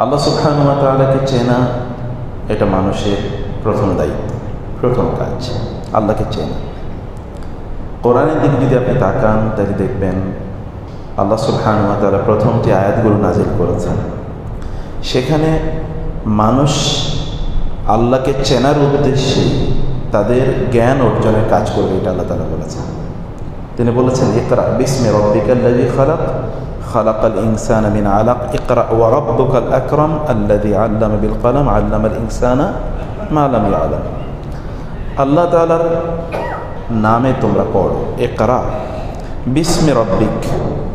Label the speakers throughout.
Speaker 1: আল্লাহ সুবহানাহু ওয়া তাআলাকে চেনা এটা মানুষের প্রথম দায়িত্ব, প্রথম কাজ আল্লাহকে চেনা। কোরআনের দিকে যদি আপনি তাকান তাহলে দেখবেন আল্লাহ সুবহানাহু ওয়া তাআলা প্রথম যে আয়াতগুলো নাজিল করেছেন সেখানে মানুষ আল্লাহকে চেনার উদ্দেশ্যে তাদের জ্ঞান অর্জনের কাজ করবে, এটা আল্লাহ তাআলা বলেছেন। তিনি বলেছেন ইকরা বিসমি রাব্বিকাল্লাযী খালাক খালাকাল ইনসানা মিন আলাক ইকরা ওয়া রাব্বুকাল আকরাম আল্লাযী আল্লামা বিল কলম আল্লামাল ইনসানা মা লাম ইয়ালাম। আল্লাহ তাআলার নামে তোমরা পড়ো, ইকরা বিসমি রাব্বিক,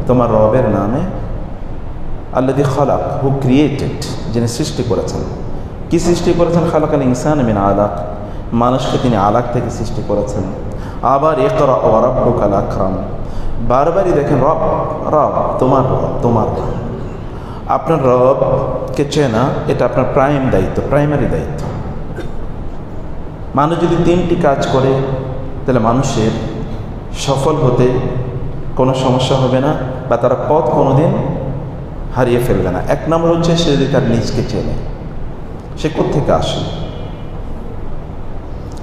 Speaker 1: তোমার রবের নামে, আল্লাযী খালাক, হু ক্রিয়েটেড, যিনি সৃষ্টি করেছেন। কি সৃষ্টি করেছেন? খালাকাল ইনসানা মিন আলাক, মানুষকে তিনি আলাক থেকে সৃষ্টি করেছেন। আবার ইকরা ওয়া রাব্বুকাল আকরাম, বারবারই দেখেন রব রব, তোমার রব, তোমার রব। আপনার রবকে চেনা এটা আপনার প্রাইমারি দায়িত্ব। মানুষ যদি তিনটি কাজ করে তাহলে মানুষের সফল হতে কোনো সমস্যা হবে না বা তারা পথ কোনোদিন হারিয়ে ফেলবে না। এক নম্বর হচ্ছে সে যদি তার নিজকে চেনে, সে কোত্থেকে আসে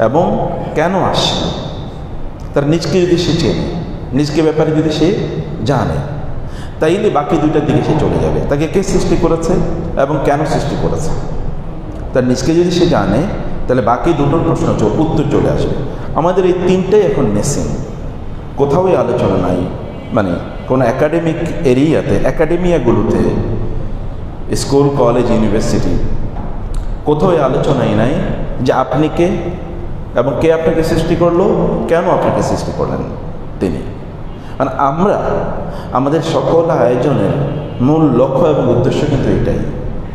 Speaker 1: এবং কেন আসে, তার নিজকে যদি সে চেনে, নিজকে ব্যাপারে যদি সে জানে, তাইলে বাকি দুইটার দিকে সে চলে যাবে। তাকে কে সৃষ্টি করেছে এবং কেন সৃষ্টি করেছে, তার নিজকে যদি সে জানে তাহলে বাকি দুটোর প্রশ্ন উত্তর চলে আসবে। আমাদের এই তিনটাই এখন মিসিং, কোথাও আলোচনা নাই। মানে কোনো একাডেমিক এরিয়াতে, একাডেমিয়াগুলোতে, স্কুল কলেজ ইউনিভার্সিটি, কোথাও আলোচনাই নাই যে আপনি কে এবং কে আপনাকে সৃষ্টি করলো, কেন আপনাকে সৃষ্টি করলেন তিনি। মানে আমরা আমাদের সকল আয়োজনের মূল লক্ষ্য এবং উদ্দেশ্য কিন্তু এটাই,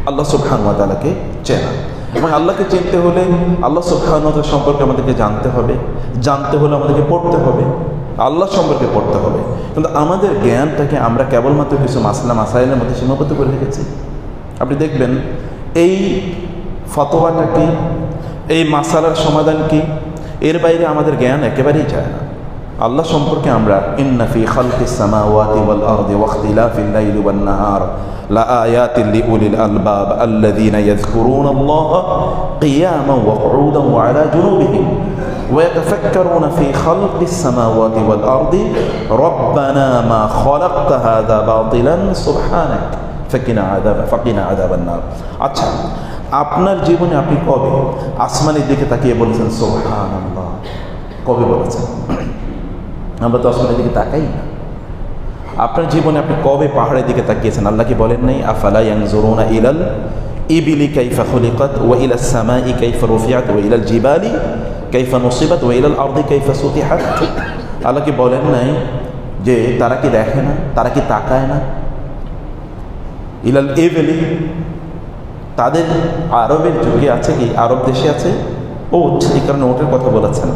Speaker 1: আল্লাহ সুবহানাহু ওয়া তাআলাকে চেনা। এবং আল্লাহকে চিনতে হলে আল্লাহ সুবহানাহু ওয়া তাআলা সম্পর্কে আমাদেরকে জানতে হবে, জানতে হলে আমাদেরকে পড়তে হবে, আল্লাহ সম্পর্কে পড়তে হবে। কিন্তু আমাদের জ্ঞানটাকে আমরা কেবলমাত্র কিছু মাসাইলের মধ্যে সীমাবদ্ধ করে রেখেছি। আপনি দেখবেন এই ফতোয়াটা কি, এই মাসালার সমাধান কি, এর বাইরে আমাদের জ্ঞান একেবারেই যায় না। আল্লাহ সম্পর্কে আমরা ইন্না ফি খালকিস সামাওয়াতি ওয়াল আরদি ওয়া ইখতিলাফিল লাইলি ওয়ান নাহার লাআয়াতিন লিউলিল আলবাব আল্লাযীনা ইয়াযকুরুনাল্লাহা কিয়ামান ওয়া কুউদান ওয়া আলা জুনুবিহিম ওয়া ইয়াতাফাক্কারুনা ফি খালকিস সামাওয়াতি ওয়াল আরদি রাব্বানা মা খালাকতা হাযা বাতিলান সুবহানাক ফাকিনা আযাবান নার। আচ্ছা, আপনার জীবনে আপনি কবে আসমানের দিকে তাকিয়ে বলেছেন সুবহানাল্লাহ? কবে বলেছেন? আমরা তো আসমানের দিকে তাকাই না। আপনার জীবনে আপনি কবে পাহাড়ের দিকে তাকিয়েছেন? আল্লাহ কি বলেন নাই আফালা ইয়ানজুরুনা ইলাল ইবিলি কাইফা খুলিকাত ওয়া ইলাস সামাই কাইফা রুফিআত ওয়া ইলাল জিবালি কাইফা নুসিবাত ওয়া ইলাল আরদি কাইফা সুতিহাত? আল্লাহ কি বলেন নাই যে তারা কি দেখে না, তারা কি তাকায় না? ইলাল ইবিলি, তাদের আরবের যুগে আছে কি, আরব দেশে আছে ওট, এই কারণে ওটের কথা বলেছেন।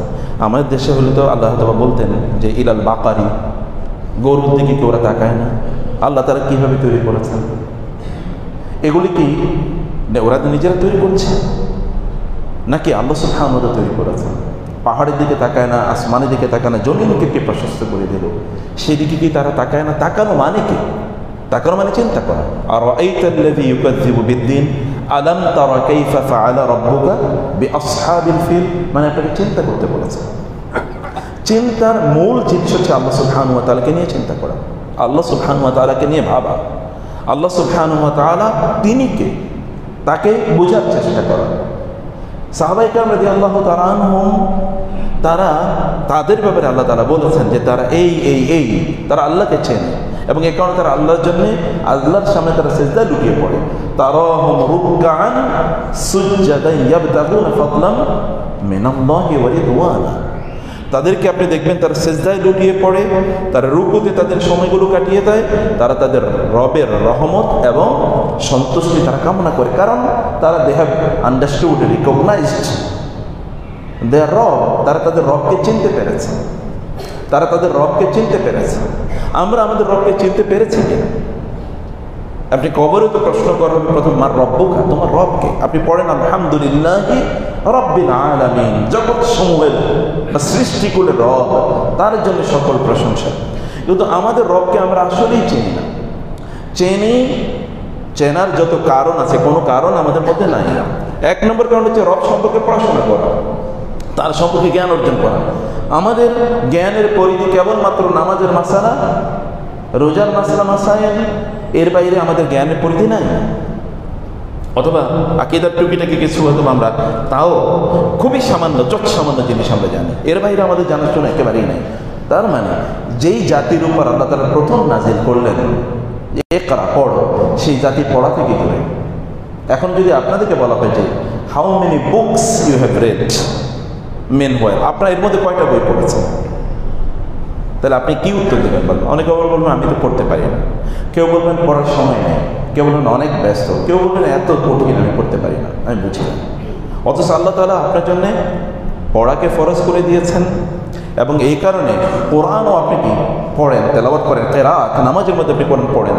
Speaker 1: আমাদের দেশে হলে তো আল্লাহ তাআলা বলতেন যে ইলাল বাকারি, গরুর দিকে কি ওরা তাকায় না? আল্লাহ তারা কীভাবে তৈরি করেছেন? এগুলি কি ওরা তো নিজেরা তৈরি করছে নাকি আল্লাহ সুবহানাহু ওয়া তাআলা তৈরি করেছেন? পাহাড়ের দিকে তাকায় না, আসমানের দিকে তাকায় না, জমিনকে কে প্রশস্ত করে দিল, সেদিকে কি তারা তাকায় না? তাকানো মানে কি? তাকানো মানে চিন্তা করা। আর রাআইতাল্লাযী ইউকাযযিবু বিদ্দীন আলাম তারা কাইফা ফাআলা রাব্বুকা বিআসহাবিল ফিল, মানে আপনাকে চিন্তা করতে বলেছে। চিন্তার মূল জিনিস হচ্ছে আল্লাহ সুবহানাহু ওয়া তাআলাকে নিয়ে চিন্তা করা, আল্লাহ সুবহানাহু ওয়া তাআলাকে নিয়ে ভাবা, আল্লাহ সুবহানাহু ওয়া তাআলা তিনি কে তাকে বোঝার চেষ্টা করা। সাহাবায়ে কেরাম রাদিয়াল্লাহু তাআলা আনহুম, তারা তাদের ব্যাপারে আল্লাহ তাআলা বলেছেন যে তারা এই তারা আল্লাহকে চেনে এবং এই কারণে তারা আল্লাহর জন্য আল্লাহর সামনে তারা সিজদায় লুটিয়ে পড়ে। তারাহুম রুকআন সুজদান ইয়াবতাগুনা ফাদলান মিনাল্লাহি ওয়া রিদওয়ানা, তাদেরকে আপনি দেখবেন তারা সিজদায় লুটিয়ে পড়ে, তারা রুকুতে তাদের সময়গুলো কাটিয়ে দেয়, তারা তাদের রবের রহমত এবং সন্তুষ্টি তারা কামনা করে, কারণ তারা দে হ্যাভ আন্ডারস্টুড, রিকগনাইজড দেয়ার রব, তারা তাদের রবকে চিনতে পেরেছে, তারা তাদের রবকে চিনতে পেরেছে। আমরা আমাদের রবকে চিনতে পেরেছি কি? আপনি কবরে তো প্রশ্ন করবেন প্রথম মার রব্বুকা, তোমার রবকে। আপনি পড়েন আলহামদুলিল্লাহি রাব্বিল আলামিন, জগৎ সমূহের বা সৃষ্টিকুলের রব, তার জন্য সকল প্রশংসা। কিন্তু আমাদের রবকে আমরা আসলেই চিনি না। চেনার যত কারণ আছে, কোনো কারণ আমাদের মধ্যে নাই। এক নম্বর কারণ হচ্ছে রব সম্পর্কে পড়াশোনা করা, তার সম্পর্কে জ্ঞান অর্জন করা। আমাদের জ্ঞানের পরিধি কেবলমাত্র নামাজের মাসালা, রোজার মাসালা মাসায়েল, এর বাইরে আমাদের জ্ঞানের পরিধি নাই। অথবা আকীদার টুকিটাকি কিছু হয়তো আমরা তাও খুবই সামান্য, সামান্য জিনিস আমরা জানি, এর বাইরে আমাদের জানার জন্য একেবারেই নাই। তার মানে যেই জাতির উপর আল্লাহ তাআলা প্রথম নাজিল করলেন যে ইকরা, পড়ো, সেই জাতি পড়া থেকে দূরে। এখন যদি আপনাদেরকে বলা হয় যে how many books you have read men well, আপনার এর মধ্যে কয়টা বই পড়েছেন, তাহলে আপনি কি উত্তর দেবেন? বলবেন, অনেকে বলবেন আমি তো পড়তে পারি না, কেউ বলবেন পড়ার সময় নেই, কেউ বলবেন অনেক ব্যস্ত, কেউ বলবেন এত কঠিন আমি পড়তে পারি না, আমি বুঝি না। অথচ আল্লাহ তাআলা আপনার জন্যে পড়াকে ফরজ করে দিয়েছেন, এবং এই কারণে কোরআনও আপনি কি পড়েন, তেলাওয়াত করেন, কিরাত, নামাজের মধ্যে আপনি কোরআন পড়েন।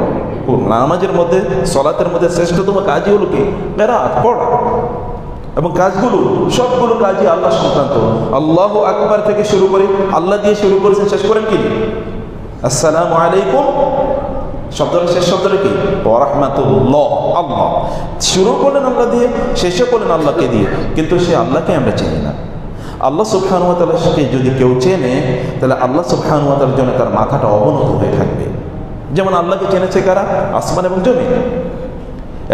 Speaker 1: নামাজের মধ্যে, সলাতের মধ্যে শ্রেষ্ঠতম কাজই হলো কি কিরাত, পড়া। এবং কাজগুলো সবগুলো কাজই আল্লাহ সংক্রান্ত। আল্লাহু আকবার থেকে শুরু করে, আল্লাহ দিয়ে শুরু করেছেন, শেষ করেন কি আসসালামু আলাইকুম, শব্দটা শেষ শব্দটা কি ওয়া রাহমাতুল্লাহ, আল্লাহ। শুরু করলেন আল্লাহ দিয়ে, শেষও করলেন আল্লাহকে দিয়ে, কিন্তু সে আল্লাহকে আমরা চিনি না। আল্লাহ সুবহানাহু ওয়া তাআলাকে যদি কেউ চেনে, তাহলে আল্লাহ সুবহানাহু ওয়া তাআলার জন্য তার মাথাটা অবনত হয়ে থাকবে। যেমন আল্লাহকে চেনেছে কারা? আসমান এবং জমিন।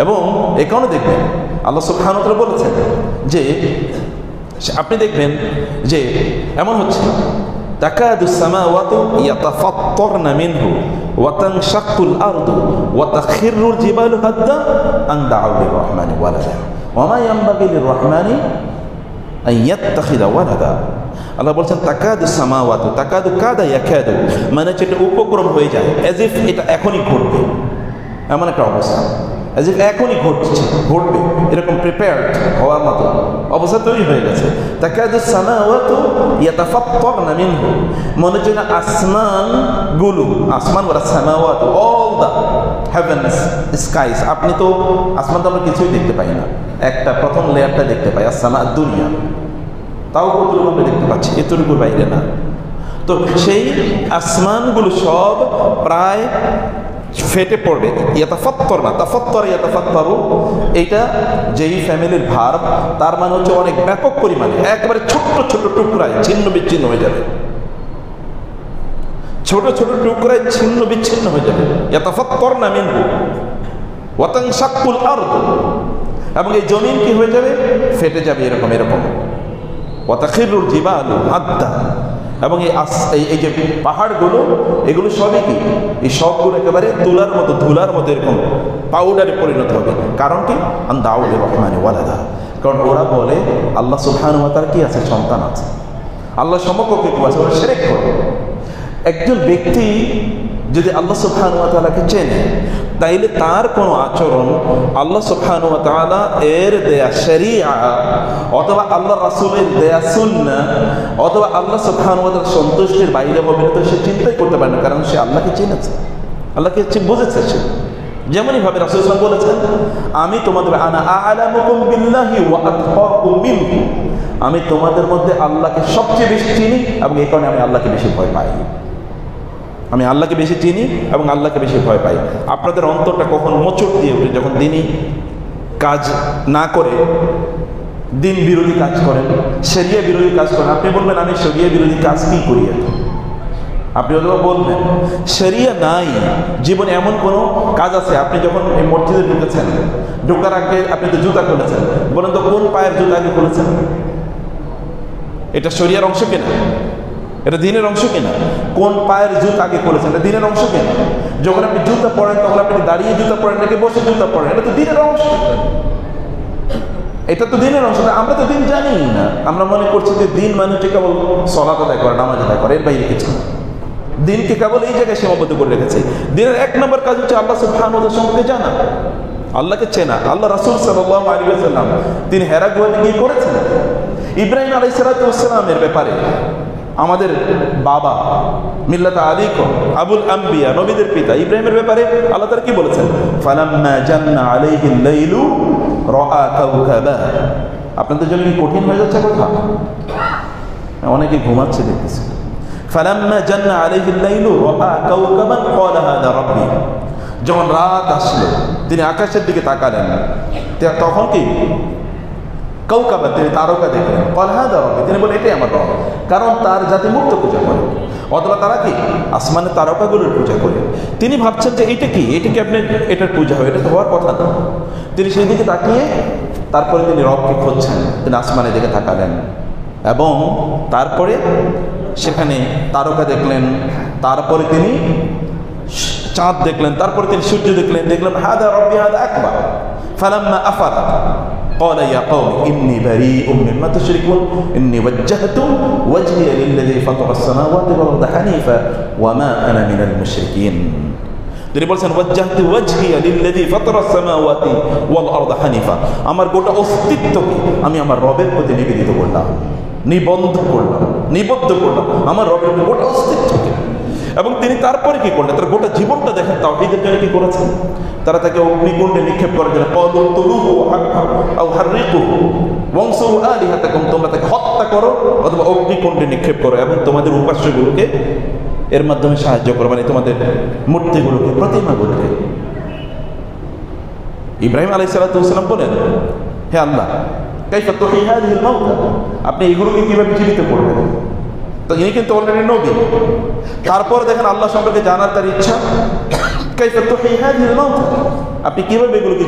Speaker 1: এবং এ কারণে দেখবেন আল্লাহ সুবহানাহু ওয়া তাআলা বলেছেন যে, আপনি দেখবেন যে এমন হচ্ছে তাকাদু সামাওয়াতু ইয়াতাফাত্তারনা মিনহু ওয়া তানশাক্কুল আরদু ওয়া তাখিরুল জিবালু হাদ্দা আন দাউ লিররহমানি ওয়ালাদা ওয়া মা ইয়ানবাগি লিররহমানি আন ইয়াত্তাখিযা ওয়ালাদা। আল্লাহ বলছেন তাকাদু সামাওয়াতু, তাকাদু কাদা ইয়াকাদু, মানে যেটা উপক্রম হয়ে যায়, অ্যাজ ইফ এটা এখনই ঘটবে, এমন একটা অবস্থা, অ্যাজ ইফ এখনই ঘটবে, এরকম প্রিপেয়ার্ড হওয়ার মতো অবস্থা তৈরি হয়ে গেছে। তাকাদু সামাওয়াতু ইয়াতাফাত্তারনা মিনহু, মনে হচ্ছে না আসমানগুলো, আসমান ওয়ালা সামাওয়াতু, অল দ্য হেভেনস স্কাইস, আপনি তো আসমান তো আমরা কিছুই দেখতে পাই না, একটা প্রথম লেয়ারটা দেখতে পাই, আসসামা দুনিয়া, তাও কতটুকু আমরা দেখতে পাচ্ছি, এতটুকুর বাইরে না। তো সেই আসমানগুলো সব প্রায় ফেটে পড়বে। ইয়াতাফাত্তর না, তাফাত্তর ইয়াতাফাত্তারু, এইটা যেই ফ্যামিলির ভার্ব, তার মানে হচ্ছে অনেক ব্যাপক পরিমাণে, একবারে ছোট্ট ছোট টুকরায় ছিন্ন বিচ্ছিন্ন হয়ে যাবে, ছোট ছোট টুকরায় ছিন্ন বিচ্ছিন্ন হয়ে যাবে। ইয়াতাফাত্তারনা মিনহু ওয়া তানশাক্কুল আরদু, এবং এই জমিন কি হয়ে যাবে? ফেটে যাবে, এরকম এরকম। ওয়া তাখিরুল জিবালু হাদ্দা, এবং এই যে পাহাড়গুলো, এগুলো সবই কি, এই সবগুলো একেবারে তুলার মতো, ধুলার মতো এরকম পাউডারে পরিণত হবে। কারণ কি? আন দাউ লিররহমানি ওয়ালাদা, কারণ ওরা বলে আল্লাহ সুবহানাহু ওয়া তাআলার কি আছে? সন্তান আছে। আল্লাহ সমকক্ষে কেউ আছে, ওরা শিরক করে। একজন ব্যক্তি যদি আল্লাহ সুবহানাহু ওয়া তাআলাকে চেনে, তাইলে তার কোনো আচরণ আল্লাহ সুবহানাহু ওয়া তাআলা এর দেয়া শরিয়া অথবা আল্লাহ রাসূলের দেয়া সুন্নাহ অথবা আল্লাহ সুবহানাহু ওয়া তাআলার সন্তুষ্টির বাইরে হবে না, তো সে চিন্তাই করতে পারে না, কারণ সে আল্লাহকে চিনেছে, আল্লাহকে বুঝেছে সে। যেমনই ভাবে রাসূল সাল্লাল্লাহু আলাইহি ওয়াসাল্লাম বলেছেন, আমি তোমাদের আনা আ'লামুকুম বিল্লাহি ওয়া আতকাকুম মিনহু, আমি তোমাদের মধ্যে আল্লাহকে সবচেয়ে বেশি চিনি এবং এই কারণে আমি আল্লাহকে বেশি ভয় পাই। আমি আল্লাহকে বেশি চিনি এবং আল্লাহকে বেশি ভয় পাই। আপনাদের অন্তরটা কখন মোচড় দিয়ে ওঠে যখন দিনই কাজ না করে দিন বিরোধী কাজ করেন, শরিয়া বিরোধী কাজ করেন। আপনি বলবেন আমি শরিয়া বিরোধী কাজ কি করি? আপনি অথবা বলবেন শরিয়া নাই জীবনে এমন কোনো কাজ আছে? আপনি যখন এই মসজিদে ঢুকেছেন, ঢোকার আগে আপনি তো জুতা খুলেছেন, বলেন তো কোন পায়ের জুতা আগে খুলেছেন? এটা শরিয়ার অংশ কিনা? এটা দিনের অংশ কিনা? কোন পায়ের জুতা আগে খুলেছেন? এটা দিনের অংশ কিনা? যখন আপনি জুতা পরেন তখন আপনি দাঁড়িয়ে জুতা পরেন নাকি বসে জুতা পরেন? এটা তো দিনের অংশ, এটা তো দিনের অংশ। আমরা তো দিন জানি না, আমরা মনে করছি যে দিন মানে কেবল সালাত আদায় করে, নামাজ আদায় করে, এর বাইরে কিছু না। দিনকে কেবল এই জায়গায় সীমাবদ্ধ করে রেখেছে। দিনের এক নম্বর কাজ হচ্ছে আল্লাহ সুবহানাহু ওয়া তাআলা সম্পর্কে জানা, আল্লাহকে চেনা। আল্লাহ রাসূল সাল্লাল্লাহু আলাইহি ওয়াসাল্লাম তিনি হেরা গুহাতে গিয়ে করেছেন। ইব্রাহিম আলাইহিস সালাতু ওয়াস সালামের ব্যাপারে আমাদের বাবা মিল্লাত আবিকুম আবুল আম্বিয়া, নবীদের পিতা ইব্রাহিমের ব্যাপারে আল্লাহ তাআলা কি বলেছেন? ফালাম্মা জান্না আলাইহিল লাইলু রাআ কাওকাবা। আপনাদের জন্য কি কঠিন হয়ে যাচ্ছে কথা? অনেকে ঘুমাচ্ছে দেখতেছি। ফালাম্মা জান্না আলাইহিল লাইলু রাআ কাওকাবান ক্বালা হাযা রাব্বি। যখন রাত আসলো, তিনি আকাশের দিকে তাকালেন, তখন কি কৌকাবা, তিনি তারকা দেখলেন। কলহাদা রব, তিনি বলেন এটাই আমার রব, কারণ তার জাতি মূর্ত পূজা করে, অথবা তারা কি আসমানের তারকাগুলোর পূজা করে। তিনি ভাবছেন যে এটা কি, আপনি এটার পূজা হয়, এটা তো হওয়ার কথা না। তিনি সেই দিকে তাকিয়ে তারপরে তিনি রবকে খুঁজছেন, তিনি আসমানের দিকে তাকালেন এবং তারপরে সেখানে তারকা দেখলেন, তারপরে তিনি চাঁদ দেখলেন, তারপরে তিনি সূর্য দেখলেন হাদা রব্বি হাদা আকবার। ফালাম্মা আফালা قال يا قوم إني بريء مما تشركون إني وجهت وجهي للذي فطر السماوات والأرض حنيفا وما أنا من المشركين। তিনি বলছেন ওয়াজ্জাহতু ওয়াজহিয়া লিল্লাযী ফাতারাস সামাওয়াতি ওয়াল আরদা হানিফা, আমার গোটা অস্তিত্বকে আমি আমার রবের প্রতি নিবেদিত করলাম, নিবদ্ধ করলাম আমার রবের গোটা অস্তিত্বকে। এবং তিনি তারপরে কি করলেন, তার গোটা জীবনটা দেখেন তাওহীদের জন্য কি করেছেন। তারা তাকে অগ্নিকুণ্ডে নিক্ষেপ করার জন্য তোমরা তাকে হত্যা করো অথবা অগ্নিকুণ্ডে নিক্ষেপ করো এবং তোমাদের উপাস্যগুলোকে এর মাধ্যমে সাহায্য করো, মানে তোমাদের মূর্তিগুলোকে, প্রতিমাগুলোকে। ইব্রাহিম আলাইহিস সালাম বলেন, হে আল্লাহ, কাইফা তুহয়ি হাযিহিল মাউতা, আপনি এগুলোকে কিভাবে জীবিত করবেন। তো ইনি কিন্তু অলরেডি নবী। তারপর দেখেন আল্লাহ সম্পর্কে জানার তার ইচ্ছা, কাইফা তুহয়ি হাযিহিল মাউতা, আপনি কিভাবে এগুলোকে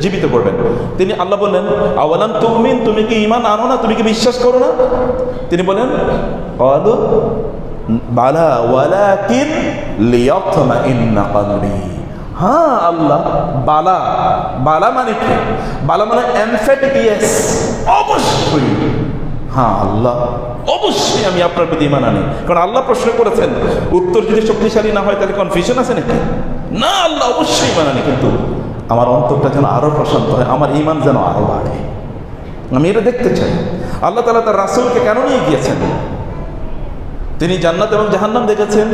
Speaker 1: জীবিত করবেন। তিনি আল্লাহ বললেন, আওয়ালাম তুমিন, তুমি কি ঈমান আনো না, তুমি কি বিশ্বাস করো না। তিনি বলেন, ক্বালু বালা ওয়ালাকিন লিয়াতমাইন্না কলবি। হ্যাঁ আল্লাহ, বালা মানে কি, বালা মানে এমফ্যাটিক ইয়েস, অবশ্যই। হ্যাঁ আল্লাহ, অবশ্যই আমি আপনার প্রতি ঈমান আনি। কারণ আল্লাহ প্রশ্ন করেছেন, উত্তর যদি শক্তিশালী না হয় তাহলে কনফিউশন আছে নাকি? না, আল্লাহ অবশ্যই ঈমান আনি, কিন্তু আমার অন্তরটা যেন আরো প্রশান্ত হয়, আমার ঈমান যেন আরো বাড়ে, আমি এটা দেখতে চাই। আল্লাহ তাআলা তার রাসূলকে কেন নিয়ে গিয়েছেন? তিনি জান্নাত এবং জাহান্নাম দেখেছেন।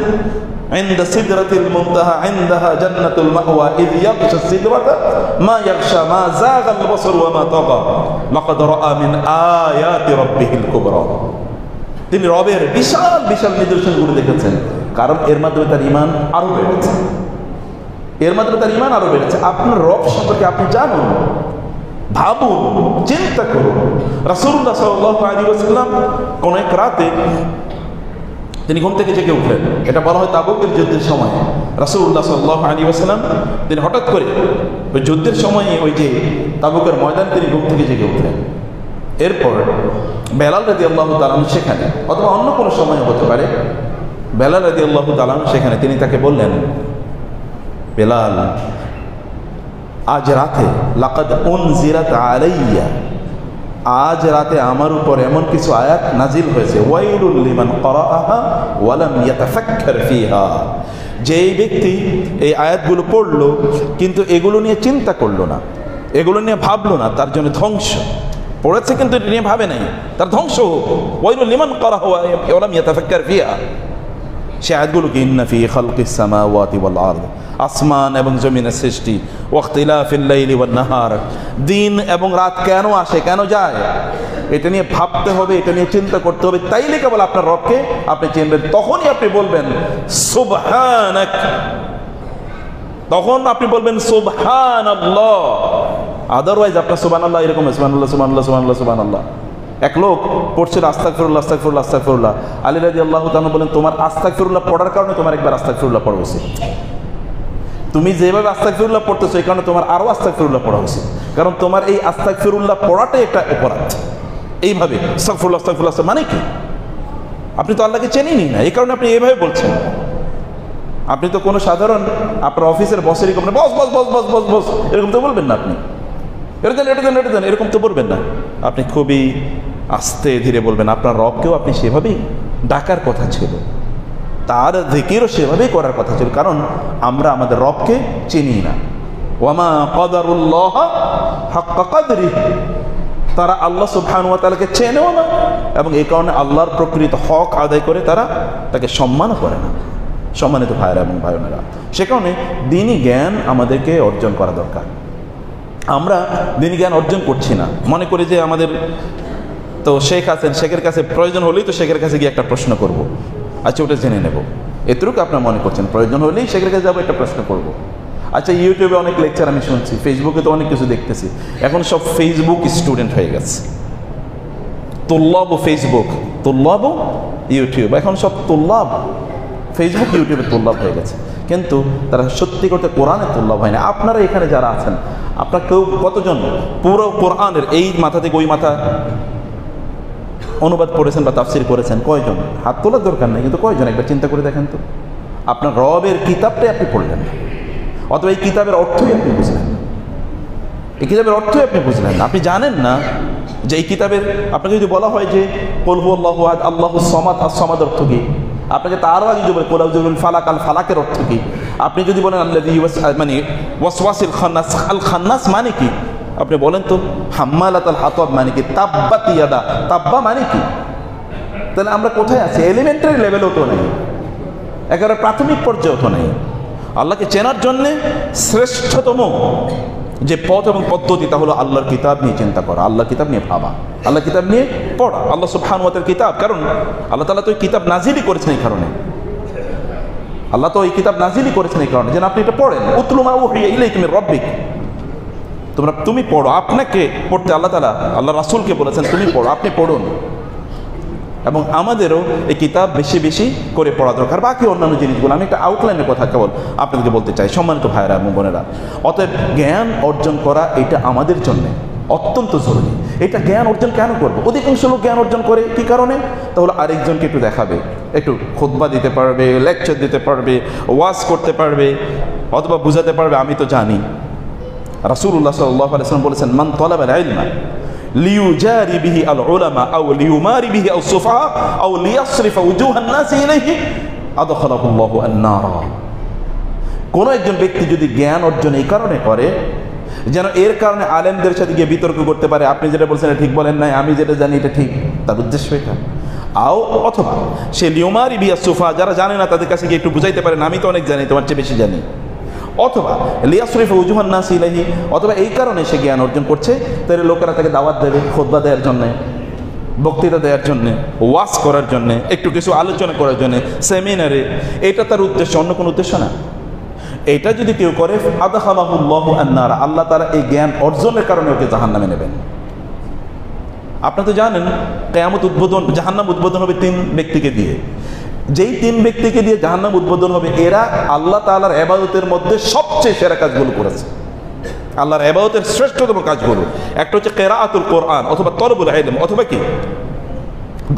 Speaker 1: ইনদা সিদরাতিল মুনতাহা ইনদাহা জান্নাতুল মাওয়া ইয ইয়াগশা সিদরাতা মা ইয়াগশা মা যাগাল বাসার ওয়া মা তাগা লাকাদ রাআ মিন আয়াতি রাব্বিহিল কুবরা। তিনি রবের বিশাল বিশাল নিদর্শনগুলো দেখেছেন, কারণ এর মাধ্যমে তার ঈমান আরো বেড়েছে, আপনার রব সম্পর্কে আপনি জানুন, ভাবুন, চিন্তা করুন। রাসূলুল্লাহ সাল্লাল্লাহু আলাইহি ওয়াসাল্লাম কোন এক রাতে তিনি ঘুম থেকে জেগে উঠলেন। এটা বলা হয় তাবুকের যুদ্ধের সময় রাসূলুল্লাহ সাল্লাল্লাহু আলাইহি ওয়াসাল্লাম তিনি হঠাৎ করে ওই যুদ্ধের সময়, ওই যে তাবুকের ময়দান, তিনি ঘুম থেকে জেগে উঠলেন। এরপর বেলাল রাদিয়াল্লাহু তাআলা সেখানে, অথবা অন্য কোনো সময় হতে পারে, বেলাল রাদিয়াল্লাহু তাআলা সেখানে, তিনি তাকে বললেন, বেলাল, আজ রাতে লাকাদ উনজিরাত আলাইয়া, আজ রাতে আমার উপর এমন কিছু আয়াত নাজিল হয়েছে, ওয়াইলুল লিমান ক্বারাআহা ওয়া লাম ইয়াতাফাক্কার ফিহা, যে ব্যক্তি এই আয়াতগুলো পড়লো কিন্তু এগুলো নিয়ে চিন্তা করলো না, এগুলো নিয়ে ভাবলো না, তার জন্য ধ্বংস। পড়েছে কিন্তু এটা নিয়ে ভাবে নাই, তার ধ্বংস হোক। ওয়াইলুল লিমান ক্বারাআহা ওয়া লাম ইয়াতাফাক্কার ফিহা, সে আয়াতগুলো কি, ইন্না ফি খালকিস সামাওয়াতি ওয়াল আরদ, আসমান এবং জমিনের সৃষ্টি, ওয়াখতিলাফিল লাইলি ওয়ান নাহার, দিন এবং রাত কেন আসে, কেন যায়, এটা নিয়ে ভাবতে হবে, এটা নিয়ে চিন্তা করতে হবে। তাইলে কেবল আপনার রবকে আপনি চিনবেন, তখনই আপনি বলবেন সুবহানাক, তখন আপনি বলবেন সুবহানাল্লাহ। আদারওয়াইজ আপনার সুবহানাল্লাহ এরকম সুবহানাল্লাহ সুবহানাল্লাহ সুবহানাল্লাহ সুবহানাল্লাহ। এক লোক পড়ছিল আস্তাগফিরুল্লাহ আস্তাগফিরুল্লাহ আস্তাগফিরুল্লাহ, আলী রাদিয়াল্লাহু তাআলা বলেন, তোমার আস্তাগফিরুল্লাহ পড়ার কারণে তোমার একবার আস্তাগফিরুল্লাহ পড়া উচিত। তুমি যেভাবে আস্তাগফিরুল্লাহ পড়তেছো এই কারণে তোমার আরো আস্তাগফিরুল্লাহ পড়া উচিত, কারণ তোমার এই আস্তাগফিরুল্লাহ পড়াটাই একটা অপরাধ। এইভাবে আস্তাগফিরুল্লাহ আস্তাগফিরুল্লাহ মানে কি, আপনি তো আল্লাহকে চেনেনই না, এই কারণে আপনি এইভাবে বলছেন। আপনি তো কোনো সাধারণ আপনার অফিসের বসেরই বস বস বস বস বস বস এরকম তো বলবেন না, আপনি এটা দেন এরকম তো বলবেন না, আপনি খুবই আস্তে ধীরে বলবেন। আপনার রবকেও আপনি সেভাবেই ডাকার কথা ছিল, তার যিকিরও সেভাবেই করার কথা ছিল, কারণ আমরা আমাদের রবকে চিনি না। ওয়ামা কদারুল্লাহ হাক্কা কদরিহি, তারা আল্লাহ সুবহানাহু ওয়া তাআলাকে চেনেও না এবং এই কারণে আল্লাহর প্রকৃত হক আদায় করে তারা তাকে সম্মান করে না। সম্মানিত ভাইয়েরা এবং ভাইবোনেরা, সে কারণে দ্বীনি জ্ঞান আমাদেরকে অর্জন করা দরকার। আমরা দ্বীনি জ্ঞান অর্জন করছি না, মনে করি যে আমাদের তো শেখ আছেন, শেখের কাছে প্রয়োজন হলেই তো শেখের কাছে গিয়ে একটা প্রশ্ন করব, আচ্ছা ওটা জেনে নেব, এতটুকু আপনার মনে করছেন। প্রয়োজন হলেই শেখের কাছে যাবো, একটা প্রশ্ন করব। আচ্ছা, ইউটিউবে অনেক লেকচার আমি শুনছি, ফেসবুকে তো অনেক কিছু দেখতেছি, এখন সব ফেসবুক স্টুডেন্ট হয়ে গেছে। তুল্লাব ফেসবুক, তুল্লাব ইউটিউব, এখন সব তুল্লাব ফেসবুক ইউটিউবে তুল্লাব হয়ে গেছে, কিন্তু তারা সত্যি করতে কোরআনে তুল্লাব হয় না। আপনারা এখানে যারা আছেন, আপনার কেউ কতজন পুরো কোরআনের এই মাথা থেকে ওই মাথা অনুবাদ পড়েছেন বা তাফসির করেছেন? কয়জন? হাত তোলার দরকার নেই, কিন্তু কয়জন একবার চিন্তা করে দেখেন তো। আপনার রবের কিতাবটাই আপনি পড়লেন না, অথবা এই কিতাবের অর্থই আপনি বুঝলেন না, এই কিতাবের অর্থই আপনি বুঝলেন না। আপনি জানেন না যে এই কিতাবের, আপনাকে যদি বলা হয় যে কুল হুয়াল্লাহু আহাদ আল্লাহুস সামাদ, as-সামাদ অর্থ কি, আপনাকে তারও আগে যদি বলে কুল আউযু বিল ফালাক, আল ফালাকের অর্থ কি, আপনি যদি বলেন আল্লাযী মানে ওয়াসওয়াসিল খান্নাস, আল খান্নাস মানে কি, আপনি বলেন তো হাম্মালাতাল হাতাব মানে কি, তাব্বাত ইয়াদা, তাব্বা মানে কি? তাহলে আমরা কোথায় আছি? এলিমেন্টারি লেভেলেও তো নেই, একেবারে প্রাথমিক পর্যায়েও তো নেই। আল্লাহকে চেনার জন্যে শ্রেষ্ঠতম যে পথ এবং পদ্ধতি, তা হলো আল্লাহর কিতাব নিয়ে চিন্তা করা, আল্লাহর কিতাব নিয়ে ভাবা, আল্লাহর কিতাব নিয়ে পড়া, আল্লাহ সুবহানাহু ওয়া তাআলার কিতাব। কারণ আল্লাহ তাআলা তো এই কিতাব নাজিলই করেছেন এই কারণে, আল্লাহ তো এই কিতাব নাজিলই করেছেন এই কারণে যেন আপনি এটা পড়েন। উতলু মা উহিয়া ইলাইকা মির রাব্বিক, তুমি পড়ো, আপনাকে পড়তে আল্লাহ তাআলা আল্লাহ রাসূলকে বলেছেন তুমি পড়ো, আপনি পড়ুন। এবং আমাদেরও এই কিতাব বেশি বেশি করে পড়া দরকার। বাকি অন্যান্য জিনিসগুলো আমি একটা আউটলাইনের কথা কেবল আপনাদেরকে বলতে চাই, সম্মানিত ভাইয়েরা এবং বোনেরা। অতএব জ্ঞান অর্জন করা এটা আমাদের জন্য অত্যন্ত জরুরি। এটা জ্ঞান অর্জন কেন করবো? অধিকাংশ লোক জ্ঞান অর্জন করে কি কারণে? তাহলে আরেকজনকে একটু দেখাবে, একটু খুতবা দিতে পারবে, লেকচার দিতে পারবে, ওয়াজ করতে পারবে, অথবা বুঝাতে পারবে আমি তো জানি। রাসূলুল্লাহ সাল্লাল্লাহু আলাইহি ওয়াসাল্লাম বলেছেন, মান তালাবাল ইলমা লিউজারি বিহি আল উলামা আও লিউমারি বিহি আও সুফাহা আও লিয়াসরিফা উজুহান নাস ইলাইহি আদখালাহুল্লাহু আন-নার। কোন একজন ব্যক্তি যদি জ্ঞান অর্জন এই কারণে করে যেন এর কারণে আলেমদের সাথে গিয়ে বিতর্ক করতে পারে, আপনি যেটা বলছেন এটা ঠিক বলেন নাই, আমি যেটা জানি এটা ঠিক, তার উদ্দেশ্য এটা। আও অথবা সে লিউমারি বিহি সুফাহা, যারা জানে না তাদের কাছে গিয়ে একটু বুঝাইতে পারেন আমি তো অনেক জানি, তোমার চেয়ে বেশি জানি। অথবা লিয়াসরিফা উজুহান নাস ইলাইহি, অথবা এই কারণে সে জ্ঞান অর্জন করছে, তাহলে লোকেরা তাকে দাওয়াত দেবে, খুতবা দেওয়ার জন্যে, বক্তৃতা দেওয়ার জন্যে, ওয়াজ করার জন্যে, একটু কিছু আলোচনা করার জন্যে, সেমিনারে। এটা তার উদ্দেশ্য, অন্য কোনো উদ্দেশ্য না। এটা যদি কেউ করে আদখালাহুল্লাহু আন-নার, আল্লাহ তাআলা এই জ্ঞান অর্জনের কারণে ওকে জাহান্নামে নেবেন। আপনারা তো জানেন কিয়ামত উদ্বোধন, জাহান্নাম উদ্বোধন হবে 3 ব্যক্তিকে দিয়ে। যেই 3 ব্যক্তিকে দিয়ে জাহান্নাম উদ্বোধন হবে, এরা আল্লাহ তাআলার ইবাদতের মধ্যে সবচেয়ে সেরা কাজগুলো করেছে, আল্লাহর ইবাদতের শ্রেষ্ঠতম কাজগুলো। একটা হচ্ছে কিরাআতুল কোরআন, অথবা তলবুল ইলম, অথবা কি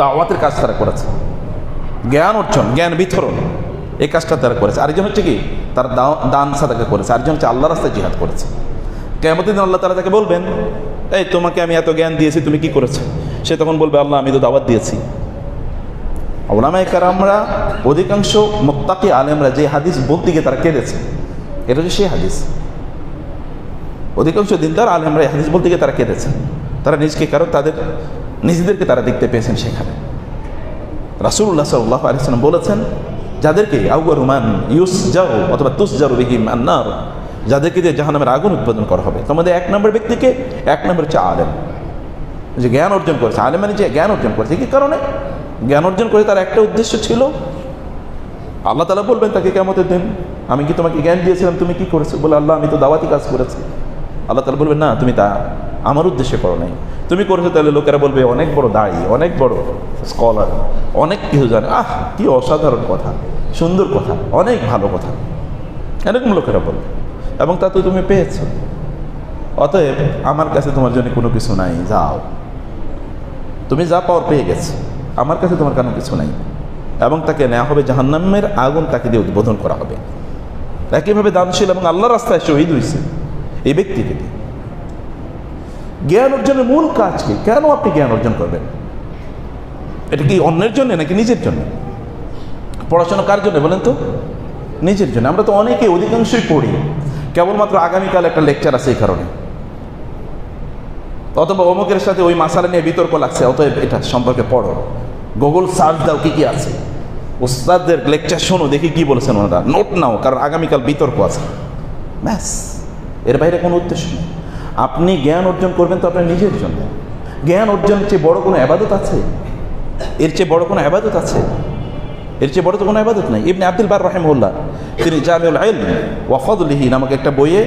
Speaker 1: দাওয়াতের কাজ তারা করেছে, জ্ঞান অর্জন, জ্ঞান বিতরণ, এই কাজটা তারা করেছে। আরেকজন হচ্ছে কি তার দান সাদাকা করেছে। আরেকজন হচ্ছে আল্লাহর রাস্তায় জিহাদ করেছে। কিয়ামতের দিন আল্লাহ তাআলা তাকে বলবেন, এই তোমাকে আমি এত জ্ঞান দিয়েছি, তুমি কি করেছো? সে তখন বলবে, আল্লাহ আমি তো দাওয়াত দিয়েছি। উলামায়ে কেরামরা, অধিকাংশ মুত্তাকি আলেমরা যে হাদিস বলতে গিয়ে তারা কেঁদেছে, এটা হচ্ছে সেই হাদিস। অধিকাংশ দিনদার আলেমরা এই হাদিস বলতে গিয়ে তারা কেঁদেছে। তারা নিজকে, কারণ তাদের নিজেদেরকে তারা দেখতে পেয়েছেন সেখানে। রাসূলুল্লাহ সাল্লাল্লাহু আলাইহি ওয়াসাল্লাম বলেছেন, যাদেরকে আউয়ালুমান ইউসজারু অথবা তুসজারু বিহিম আন-নার, যাদেরকে দিয়ে জাহান্নামের আগুন উৎপাদন করা হবে, তোমাদের 1 নম্বর ব্যক্তিকে, 1 নম্বর হচ্ছে আলেম, যে জ্ঞান অর্জন করেছে। আলেম মানে যে জ্ঞান অর্জন করেছে। কি কারণে জ্ঞান অর্জন করে? তার একটা উদ্দেশ্য ছিল, আল্লাহ তাআলা বলবেন তাকে কিয়ামতের দিন, আমি কি তোমাকে জ্ঞান দিয়েছিলাম, তুমি কি করেছো? বলে, আল্লাহ আমি তো দাওয়াতি কাজ করেছি। আল্লাহ তাআলা বলবেন, না তুমি তা আমার উদ্দেশ্যে করো নাই, তুমি করেছো। তাহলে লোকেরা বলবে অনেক বড় দায়ী, অনেক বড় স্কলার, অনেক কিছু জানে, আহ কি অসাধারণ কথা, সুন্দর কথা, অনেক ভালো কথা, এরকম লোকেরা বলবে। এবং তা তো তুমি পেয়েছো, অতএব আমার কাছে তোমার জন্য কোনো কিছু নাই, যাও, তুমি যা পাওয়ার পেয়ে গেছো, আমার কাছে তোমার কোনো কিছু নাই। এবং তাকে নেওয়া হবে জাহান্নামের আগুন, তাকে দিয়ে উদ্বোধন করা হবে। একইভাবে দানশীল এবং আল্লাহর রাস্তায় শহীদ হয়েছে এই ব্যক্তিকে দিয়ে। জ্ঞান অর্জনের মূল কাজ কি? কেন আপনি জ্ঞান অর্জন করবেন? এটা কি অন্যের জন্য নাকি নিজের জন্য? পড়াশোনা কার জন্য বলেন তো? নিজের জন্য। আমরা তো অনেকে, অধিকাংশই পড়ি কেবলমাত্র আগামীকাল একটা লেকচার আছে এই কারণে, অথবা অমুকের সাথে ওই মাসালা নিয়ে বিতর্ক লাগছে, অতএব এটা সম্পর্কে পড়ো, গুগল সার্চ দাও কি কি আছে, ওস্তাদদের লেকচার শোনো, দেখি কি বলেছেন ওনারা, নোট নাও, কারণ আগামীকাল বিতর্ক আছে, ব্যাস। এর বাইরে কোনো উদ্দেশ্য নেই। আপনি জ্ঞান অর্জন করবেন তো আপনার নিজের জন্য। জ্ঞান অর্জনের চেয়ে বড় কোনো ইবাদত আছে? এর চেয়ে বড় কোনো ইবাদত আছে? এর চেয়ে বড় তো কোনো ইবাদত নাই। ইবনে আব্দুল বার রাহিমাহুল্লাহ তিনি জামিউল ইলম ওয়া ফাদলিহি নামক একটা বইয়ে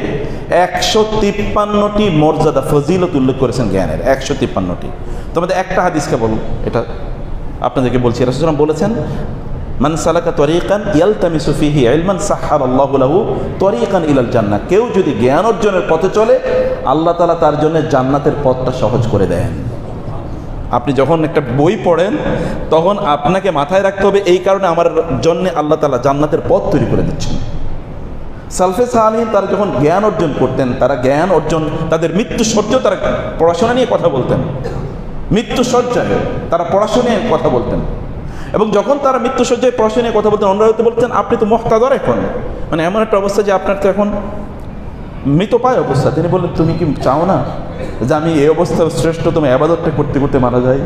Speaker 1: 153টি মর্যাদা ফজিলত উল্লেখ করেছেন জ্ঞানের, 153টি। তোমাদের একটা হাদিসকে বলুন, এটা আপনাদেরকে বলছি। রাসূল সাল্লাল্লাহু আলাইহি ওয়াসাল্লাম বলেছেন, মান সালাকা তরিকান ইয়ালতামিসু ফিহি ইলমান সাহহারাল্লাহু লাহু তরিকান ইলাল জান্নাহ। কেউ যদি জ্ঞান অর্জনের পথে চলে, আল্লাহ তাআলা তার জন্য জান্নাতের পথটা সহজ করে দেন। আপনি যখন একটা বই পড়েন তখন আপনাকে মাথায় রাখতে হবে, এই কারণে আমার জন্য আল্লাহ তাআলা জান্নাতের পথ তৈরি করে দিচ্ছেন। সালফে সালিহিন তারা যখন জ্ঞান অর্জন করতেন, তারা জ্ঞান অর্জন, তাদের মৃত্যু সজ্জায় তারা পড়াশোনা নিয়ে কথা বলতেন, মৃত্যু সজ্জায় তারা পড়াশোনা নিয়ে কথা বলতেন। এবং যখন তারা মৃত্যু সজ্জায় পড়াশোনা নিয়ে কথা বলতেন, অন্যরা বলতেন আপনি তো মুহতাদর এখন, মানে এমন একটা অবস্থা যে আপনার তো এখন মৃতপ্রায় অবস্থা। তিনি বললেন তুমি কি চাও না যে আমি এই অবস্থায় শ্রেষ্ঠতম ইবাদতটা করতে করতে মারা যাই?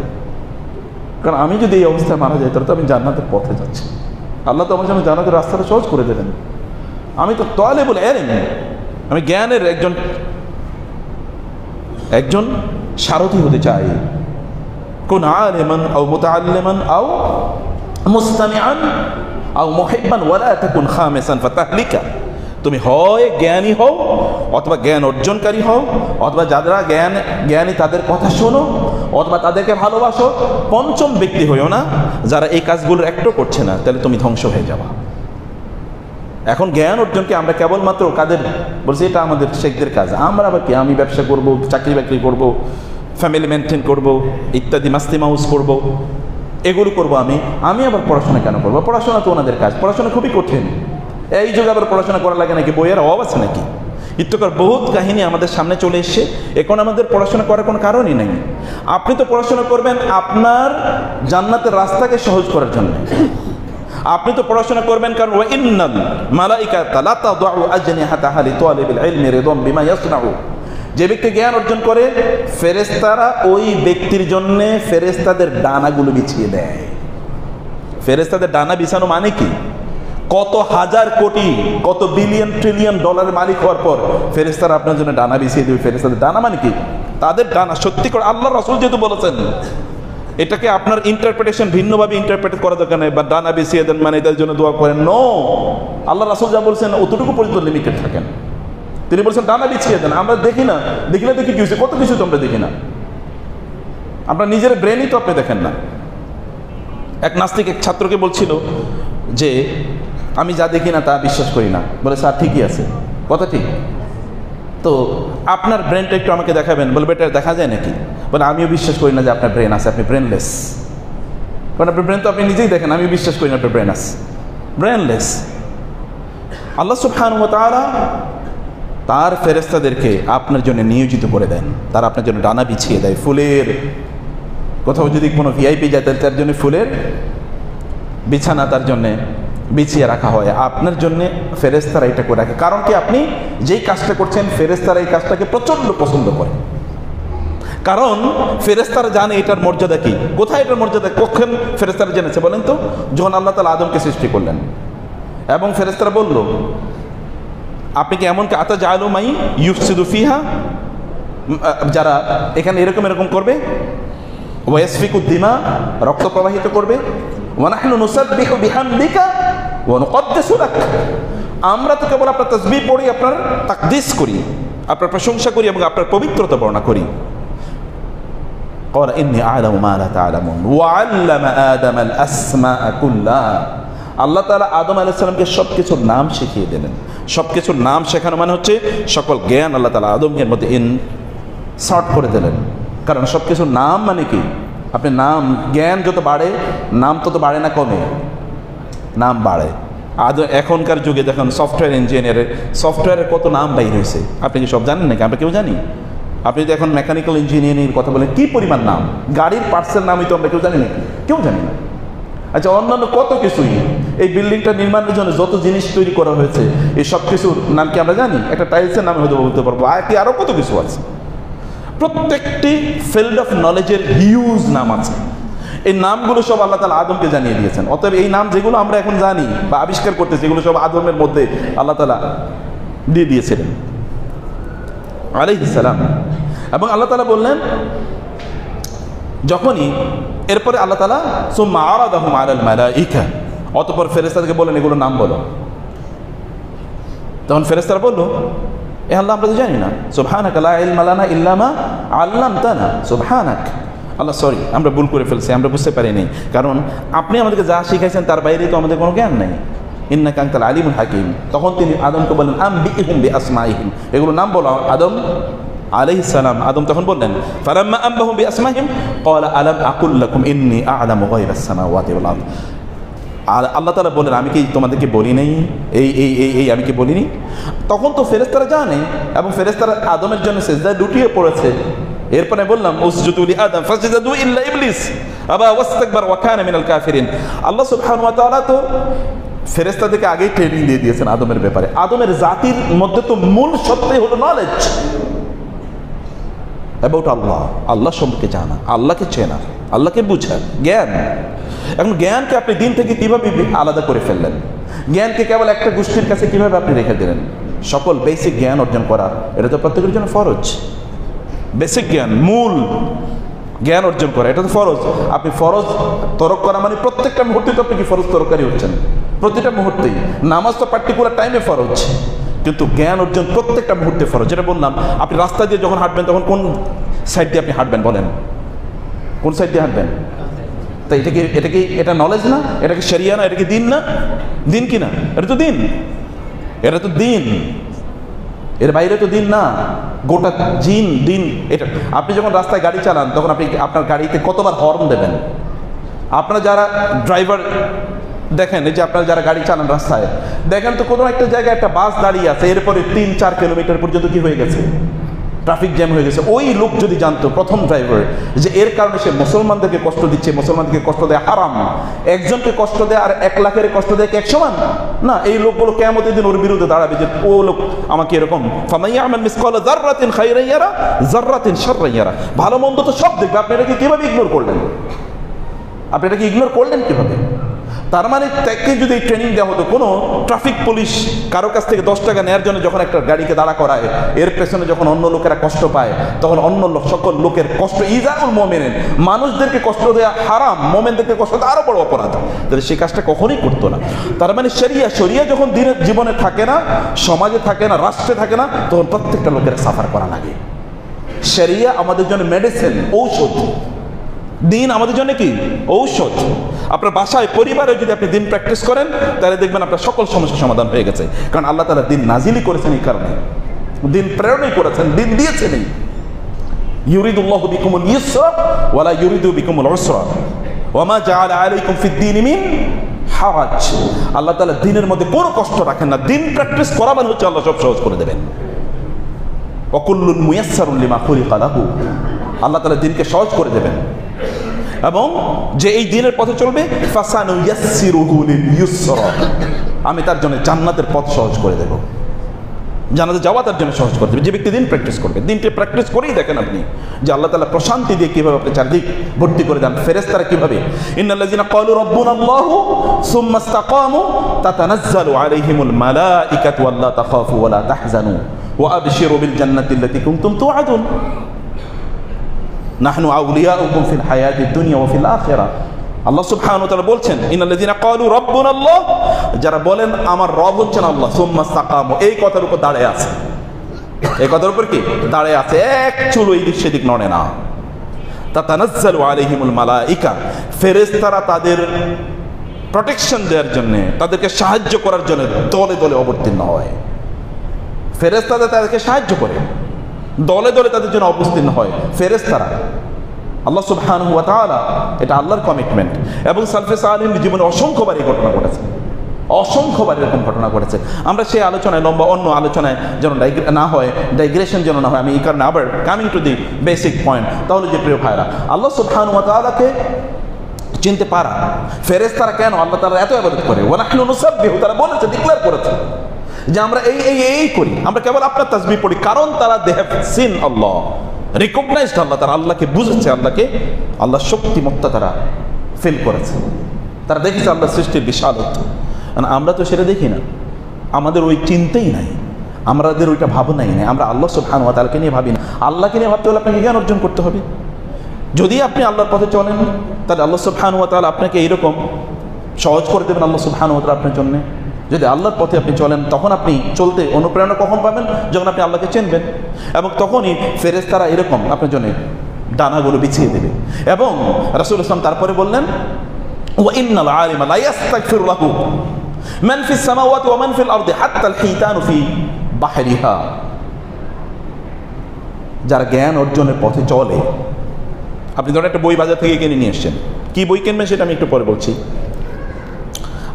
Speaker 1: কারণ আমি যদি এই অবস্থায় মারা যাই তাহলে তো আমি জান্নাতের পথে যাচ্ছি, আল্লাহ তো আমার জন্য জান্নাতের রাস্তাটা সহজ করে দেবেন। আমি তো তালেবুল ইলম, আমি জ্ঞানের একজন সারথি হতে চাই। কুন আলিমান আও মুতাআল্লিমান আও মুস্তামিআন আও মুহিব্বান ওয়ালা তাকুন খামিসান ফাতাহলিকা। তুমি হয় জ্ঞানী হও অথবা জ্ঞান অর্জনকারী হও, অথবা যারা জ্ঞানী তাদের কথা শোনো, অথবা তাদেরকে ভালোবাসো। পঞ্চম ব্যক্তি হইও না যারা এই কাজগুলোর একটাও করছে না, তাহলে তুমি ধ্বংস হয়ে যাবা। এখন জ্ঞান অর্জনকে আমরা কেবলমাত্র কাদের বলছি, এটা আমাদের শেখদের কাজ। আমরা আবার কি, আমি ব্যবসা করব, চাকরি বাকরি করব, ফ্যামিলি মেনটেন করব, ইত্যাদি মাস্তি মাউস করব, এগুলো করব। আমি আবার পড়াশোনা কেন করবো? পড়াশোনা তো ওনাদের কাজ, পড়াশোনা খুবই কঠিন। এই যুগে আবার পড়াশোনা করা লাগে নাকি? বইয়ের অভাব আছে নাকি? ইত্যকার বহুত কাহিনী আমাদের সামনে চলে এসছে। এখন আমাদের পড়াশোনা করার কোনো কারণই নেই। আপনি তো পড়াশোনা করবেন আপনার জান্নাতের রাস্তাকে সহজ করার জন্য। আপনি তো পড়াশোনা করবেন কারণ ওয়া ইন্নাল মালাইকাতা লা তাদউ আজনিহাতাহা লিতালিবিল ইলমি রিদাম বিমা ইয়াসনাউ। যে ব্যক্তি জ্ঞান অর্জন করে, ফেরেশতারা ওই ব্যক্তির জন্য ফেরেশতাদের ডানাগুলো বিছিয়ে দেয়। ফেরেশতাদের ডানা বিছানো মানে কি? কত হাজার কোটি, কত বিলিয়ন ট্রিলিয়ন ডলারের মালিক হওয়ার পর ফেরেশতারা আপনার জন্য ডানা বিছিয়ে দেবে। ফেরেশতাদের ডানা মানে কি? তাদের ডানা। সত্যি করে আল্লাহ রাসূল যেহেতু বলেছেন, এটাকে আপনার ইন্টারপ্রিটেশন ভিন্নভাবে ইন্টারপ্রেট করা দরকার নেই। বা ডানা বিছিয়ে দেন মানে এদের জন্য দোয়া করেন, নো। আল্লাহ রাসূল যা বলছেন অতটুকু পর্যন্ত লিমিটেড থাকেন। তিনি বলছেন ডানা বিছিয়ে দেন। আমরা দেখি না, দেখলে দেখি কি হয়েছে, কত কিছু তো আমরা দেখি না। আমরা নিজের ব্রেনই তো আপনি দেখেন না। এক নাস্তিক এক ছাত্রকে বলছিল যে আমি যা দেখি না তা বিশ্বাস করি না। বলে স্যার ঠিকই আছে, কথা ঠিক, তো আপনার ব্রেনটা একটু আমাকে দেখাবেন। বলবে এটা দেখা যায় নাকি? বলে আমিও বিশ্বাস করি না যে আপনার ব্রেন আছে, আপনি ব্রেনলেস। কারণ আপনার ব্রেন তো আপনি নিজেই দেখেন, আমি বিশ্বাস করি না আপনার ব্রেন আছে, ব্রেনলেস। আল্লাহ সুবহানাহু ওয়া তাআলা তার ফেরেশতাদেরকে আপনার জন্য নিয়োজিত করে দেন, তারা আপনার জন্য ডানা বিছিয়ে দেয়। ফুলের কোথাও যদি কোনো ভিআইপি যায় তাহলে তার জন্য ফুলের বিছানা তার জন্যে বিছিয়ে রাখা হয়। আপনার জন্যে ফেরেশতারা এটা করে রাখে। কারণ কি? আপনি যেই কাজটা করছেন ফেরেশতারা এই কাজটাকে প্রচণ্ড পছন্দ করে। কারণ ফেরেশতারা জানে এটার মর্যাদা কি, কোথায় এটার মর্যাদা, কখন ফেরেশতারা জেনেছে বলেন তো? যখন আল্লাহ তাআলা আদমকে সৃষ্টি করলেন এবং ফেরেশতারা বলল আপনি কি এমন আতাজালু মাই ইউফসিদু ফিহা, যারা এখানে এরকম এরকম করবে, ওয়া ইয়াসফিকু দিমা, রক্ত প্রবাহিত করবে, ওয়া নাহনু নুসাব্বিহু বিহামদিকা ওয়া নুকদ্দিসু লাক, আমরা তো কেবল আপনার তাসবিহ পড়ি, আপনার তাকদিস করি, আপনার প্রশংসা করি এবং আপনার পবিত্রতা বর্ণনা করি। ক্বালা ইন্নী আ'লামু মা লা তা'লামুন ওয়া 'আল্লামা আদামাল আসমাআ কুল্লাহা। আল্লাহ তাআলা আদম আলাইহিস সালামকে সব কিছুর নাম শিখিয়ে দিলেন। সব কিছুর নাম শেখানো মানে হচ্ছে সকল জ্ঞান আল্লাহ তাআলা আদমের মধ্যে ইনসার্ট করে দিলেন। কারণ সব কিছুর নাম মানে কি? আপনি নাম, জ্ঞান যত বাড়ে নাম তত বাড়ে না কমে? নাম বাড়ে। এখনকার যুগে দেখুন সফটওয়্যার ইঞ্জিনিয়ারের, সফটওয়্যারের কত নাম বাইর হয়েছে, আপনি কি সব জানেন নাকি? আমরা কেউ জানি? আপনি যদি এখন মেকানিক্যাল ইঞ্জিনিয়ারিংয়ের কথা বলেন, কি পরিমাণ নাম, গাড়ির পার্টসের নামই তো আমরা কেউ জানি নাকি? কেউ জানি না। আচ্ছা, অন্যান্য কত কিছুই, এই বিল্ডিংটা নির্মাণের জন্য যত জিনিস তৈরি করা হয়েছে, এই সব কিছুর নাম কি আমরা জানি? একটা টাইলসের নামে হয়তো বলতে পারবো, আরও কত কিছু আছে। প্রত্যেকটি ফিল্ড অফ নলেজের হিউজ নাম আছে। এই নামগুলো সব আল্লাহ তাআলা আদমকে জানিয়ে দিয়েছেন। অতএব এই নাম যেগুলো আমরা এখন জানি বা আবিষ্কার করতেছি, এগুলো সব আদমের মধ্যে আল্লাহ তাআলা দিয়ে দিয়েছিলেন আলাইহিস সালাম। এবং আল্লাহ তাআলা বললেন যখনই, এরপরে আল্লাহ তাআলা সুম্মা আরাদাহুম আলাল মালাইকা, অতঃপর ফেরেশতাদেরকে বলেন এগুলো নাম বলো। তখন ফেরেশতারা বলল, এ আল্লাহ আমরা তো জানি না, সুবহানাকা লা ইলমা লানা ইল্লা মা আল্লামতানা, সুবহানাক, আল্লাহ সরি আমরা ভুল করে ফেলছি, আমরা বুঝতে পারিনি, কারণ আপনি আমাদেরকে যা শিখাইছেন তার বাইরে তো আমাদের কোনো জ্ঞান নেই। ইন্নাকা আনতাল আলিমুল হাকিম। তখন তিনি আদমকে বললেন আম্বিহিম বিআসমাইহিম, এগুলো নাম বলো। আদম আলাইহিস সালাম, আদম তখন বললেন ফালাম্মা আম্বাহুম বিআসমাইহিম ক্বালা আলাম আকুল লাকুম ইন্নী আ'লামু গায়বাস সামাওয়াতি ওয়াল আরদ। আল্লাহ তাআলা বলেন আমি কি তোমাদেরকে বলি নাই, এই আমি কি বলিনি? তখন তো ফেরেশতারা জানে, এবং ফেরেশতারা আদমের জন্য সিজদায় লুটিয়ে পড়েছে। এরপরে বললাম উসজুদু লি আদম ফাসজাদু ইল্লা ইবলিস আবা ওয়াস্তাকবার ওয়া কানা মিনাল কাফিরিন। আল্লাহ সুবহানাহু ওয়া তাআলা তো ফেরেশতাদেরকে আগেই ট্রেনিং দিয়ে দিয়েছেন আদমের ব্যাপারে। আদমের জাতির মধ্যে তো মূল সত্যই হলো নলেজ অ্যাবাউট আল্লাহ, আল্লাহ সম্পর্কে জানা, আল্লাহকে চেনা, আল্লাহকে বুঝা, জ্ঞান। এখন জ্ঞানকে আপনি দিন থেকে কিভাবে আলাদা করে ফেললেন? জ্ঞানকে কেবল একটা গোষ্ঠীর কাছে কিভাবে আপনি রেখে দিলেন? সকল বেসিক জ্ঞান অর্জন করা এটা তো প্রত্যেকের জন্য ফরজ। বেসিক জ্ঞান, মূল জ্ঞান অর্জন করা এটা তো ফরজ। আপনি ফরজ তরক করা মানে প্রত্যেকটা মুহূর্তে তো আপনি কি ফরজ তরকারি হচ্ছেন, প্রতিটা মুহূর্তেই। নামাজ তো পার্টিকুলার টাইমে ফরজ, কিন্তু জ্ঞান অর্জন প্রত্যেকটা মুহূর্তে ফরজ। যেটা বললাম, আপনি রাস্তা দিয়ে যখন হাঁটবেন তখন কোন সাইড দিয়ে আপনি হাঁটবেন বলেন? কোন সাইড দিয়ে হাঁটবেন? তাই এটা নলেজ না? এটা কি শরিয়া না? এটা কি দিন না? দিন কি না? এটা তো দিন, এটা তো দিন, এর বাইরে তো দিন না, গোটা দিন এটা। আপনি যখন রাস্তায় গাড়ি চালান তখন আপনি আপনার গাড়িতে কতবার হর্ন দেবেন? আপনারা যারা ড্রাইভার দেখেন, এই যে আপনারা যারা গাড়ি চালান রাস্তায় দেখেন তো কোনো একটা জায়গায় একটা বাস দাঁড়িয়ে আছে, এরপরে 3-4 কিলোমিটার পর্যন্ত কি হয়ে গেছে, ট্রাফিক জ্যাম হয়ে গেছে। ওই লোক যদি জানতো, প্রথম ড্রাইভার, যে এর কারণে সে মুসলমানদেরকে কষ্ট দিচ্ছে, মুসলমানদেরকে কষ্ট দেয় হারাম, একজনকে কষ্ট দেয় আর 1 লাখের কষ্ট দেয় কি এক সমান না? এই লোকগুলো কিয়ামতের দিন ওর বিরুদ্ধে দাঁড়াবে যে ও লোক আমাকে এরকম। ফামাইয়ামাল মিসকালা যাররাতিন খায়রান ইয়ারা যাররাতিন শাররান ইয়ারা। ভালো মন্দ তো সব দেখবে, আপনি এটাকে কিভাবে ইগনোর করলেন? আপনি এটাকে ইগনোর করলেন কিভাবে? তার মানে তাকে যদি ট্রেনিং দেওয়া হতো, কোনো ট্রাফিক পুলিশ কারো কাছ থেকে 10 টাকা নেওয়ার জন্য যখন একটা গাড়িকে দাঁড়া করায়, এর পেছনে যখন অন্য লোকেরা কষ্ট পায়, তখন অন্য সকল লোকের কষ্ট, ইজাউল মুমিনিন, মানুষদেরকে কষ্ট দেওয়া হারাম, মুমিনদেরকে কষ্ট দেওয়া আরো বড় অপরাধ। তাহলে সেই কাজটা কখনোই করতো না। তার মানে শরিয়া যখন দিনের জীবনে থাকে না, সমাজে থাকে না, রাষ্ট্রে থাকে না, তখন প্রত্যেকটা লোকের সাফার করা লাগে। শরিয়া আমাদের জন্য মেডিসিন, ঔষধ। দিন আমাদের জন্য কি? ঔষধ। আপনার বাসায়, পরিবারে যদি আপনি দিন প্র্যাকটিস করেন, তাহলে দেখবেন আপনার সকল সমস্যার সমাধান হয়ে গেছে। কারণ আল্লাহ তাআলা দিন নাজিলই করেছেন এই কারণে, দিন প্রেরণই করেছেন, দিন দিয়েছেন। ইউরিদুল্লাহু বিকুমুল ইউসরা ওয়া লা ইউরিদু বিকুমুল উসরা ওয়া মা জাআলা আলাইকুম ফিদ-দীন মিন হারাজ। আল্লাহ তাআলা দিনের মধ্যে কোনো কষ্ট রাখেন না। দিন প্র্যাকটিস করা মানে হচ্ছে আল্লাহ সব সহজ করে দেবেন। ওয়া কুল্লুন মুয়াসসারুন লিমা খুলিকা লাহু। আল্লাহ তাআলা দিনকে সহজ করে দেবেন, এবং যে এই দিনের পথে চলবে ফাসানুয়াসসিরুহু লিল ইউসরা, আমি তার জন্য জান্নাতের পথ সহজ করে দেব, জান্নাতে যাওয়া তার জন্য সহজ করে দেবে। যে ব্যক্তি দিন প্র্যাকটিস করবে, দিনকে প্র্যাকটিস করেই দেখেন আপনি যে আল্লাহ তাআলা প্রশান্তি দিয়ে কিভাবে আপনি চারদিক ভর্তি করে দেন। ফেরেশতারা কিভাবে, ইন্নাল্লাযিনা ক্বালু রাব্বুনাল্লাহু সুম্মা ইসতাকামু তাতানাজ্জালু আলাইহিমুল মালাইকাতু আল্লা তাখাফু ওয়া লা তাহজানু ওয়া আবশিরু বিল জান্নাতি আল্লাতী কুনতুম তুআদুন নাহনু আউলিয়াউকুম ফিল হায়াতিদ দুনিয়া ওয়া ফিল আখিরাহ। আল্লাহ সুবহানাহু ওয়া তাআলা বলছেন, ইন্নাল্লাযিনা ক্বালু রাব্বুনাল্লাহ, যারা বলেন আমার রব হচ্ছেন আল্লাহ, সুম্মা ইসতাকামু, এই কথার উপর দাঁড়িয়ে আছে, এই কথার উপর কি দাঁড়িয়ে আছে, এক চুল এই দিক সেদিক নড়ে না। তাতানাজ্জালু আলাইহিমুল মালাইকা, ফেরেশতারা তাদের প্রোটেকশন দেওয়ার জন্য, তাদেরকে সাহায্য করার জন্য দলে দলে অবতীর্ণ হয়। ফেরেশতারা তাদেরকে সাহায্য করে, দলে দলে তাদের জন্য অবতীর্ণ হয় ফেরেশতারা। আল্লাহ সুবহানাহু ওয়া তাআলা, এটা আল্লাহর কমিটমেন্ট। এবং সালফে সালেহিন জীবনে অসংখ্যবার এই ঘটনা ঘটেছে, অসংখ্যবার এরকম ঘটনা ঘটেছে। আমরা সেই আলোচনায় লম্বা, অন্য আলোচনায় যেন না হয়, ডাইগ্রেশন যেন না হয়, আমি এই কারণে আবার coming to the basic point. তাহলে যে প্রিয় ভাইরা, আল্লাহ সুবহানাহু ওয়া তাআলাকে চিনতে পারা, ফেরেশতারা কেন আল্লাহ তাআলা এত ইবাদত করে, ওয়া নাহনু নুসাব্বিহু, তারা বলেছে, ডিক্লেয়ার করেছে যে আমরা এই করি, আমরা কেবল আপনার তাসবিহ পড়ি, কারণ তারা they have seen Allah, recognised Allah, তারা আল্লাহকে বুঝেছে, আল্লাহ শক্তিমত্তা তারা ফিল করেছে, তারা দেখেছে আল্লাহ সৃষ্টির বিশালত্ব। আমরা তো সেটা দেখি না, আমাদের ওই চিন্তাই নাই, আমাদের ওইটা ভাবনাই নাই, আমরা আল্লাহ সুবহানাহু ওয়া তাআলাকে নিয়ে ভাবি না। আল্লাহকে নিয়ে ভাবতে হলে আপনাকে জ্ঞান অর্জন করতে হবে। যদি আপনি আল্লাহর পথে চলেন, তাহলে আল্লাহ সুবহানাহু ওয়া তাআলা আপনাকে এইরকম সহজ করে দেবেন, আল্লাহ সুবহানাহু ওয়া তাআলা আপনার জন্য। যদি আল্লাহর পথে আপনি চলেন, তখন আপনি চলতে অনুপ্রেরণা কখন পাবেন? যখন আপনি আল্লাহকে চিনবেন। এবং তখনই ফেরেশতারা এরকম আপনার জন্য ডানাগুলো বিছিয়ে দেবে। এবং রাসূল ইসলাম তারপরে বললেন, ওয়া ইন্নাল আলিমা লা ইস্তাগফিরু লাহু মান ফিস সামাওয়াতি ওয়া মান ফিল আরদি হাত্তা আল হিতানু ফি বাহরিহা। যারা জ্ঞান অর্জনের পথে চলে, আপনি ধরেন একটা বই বাজার থেকে কিনে নিয়ে আসছেন, কি বই কিনবেন সেটা আমি একটু পরে বলছি।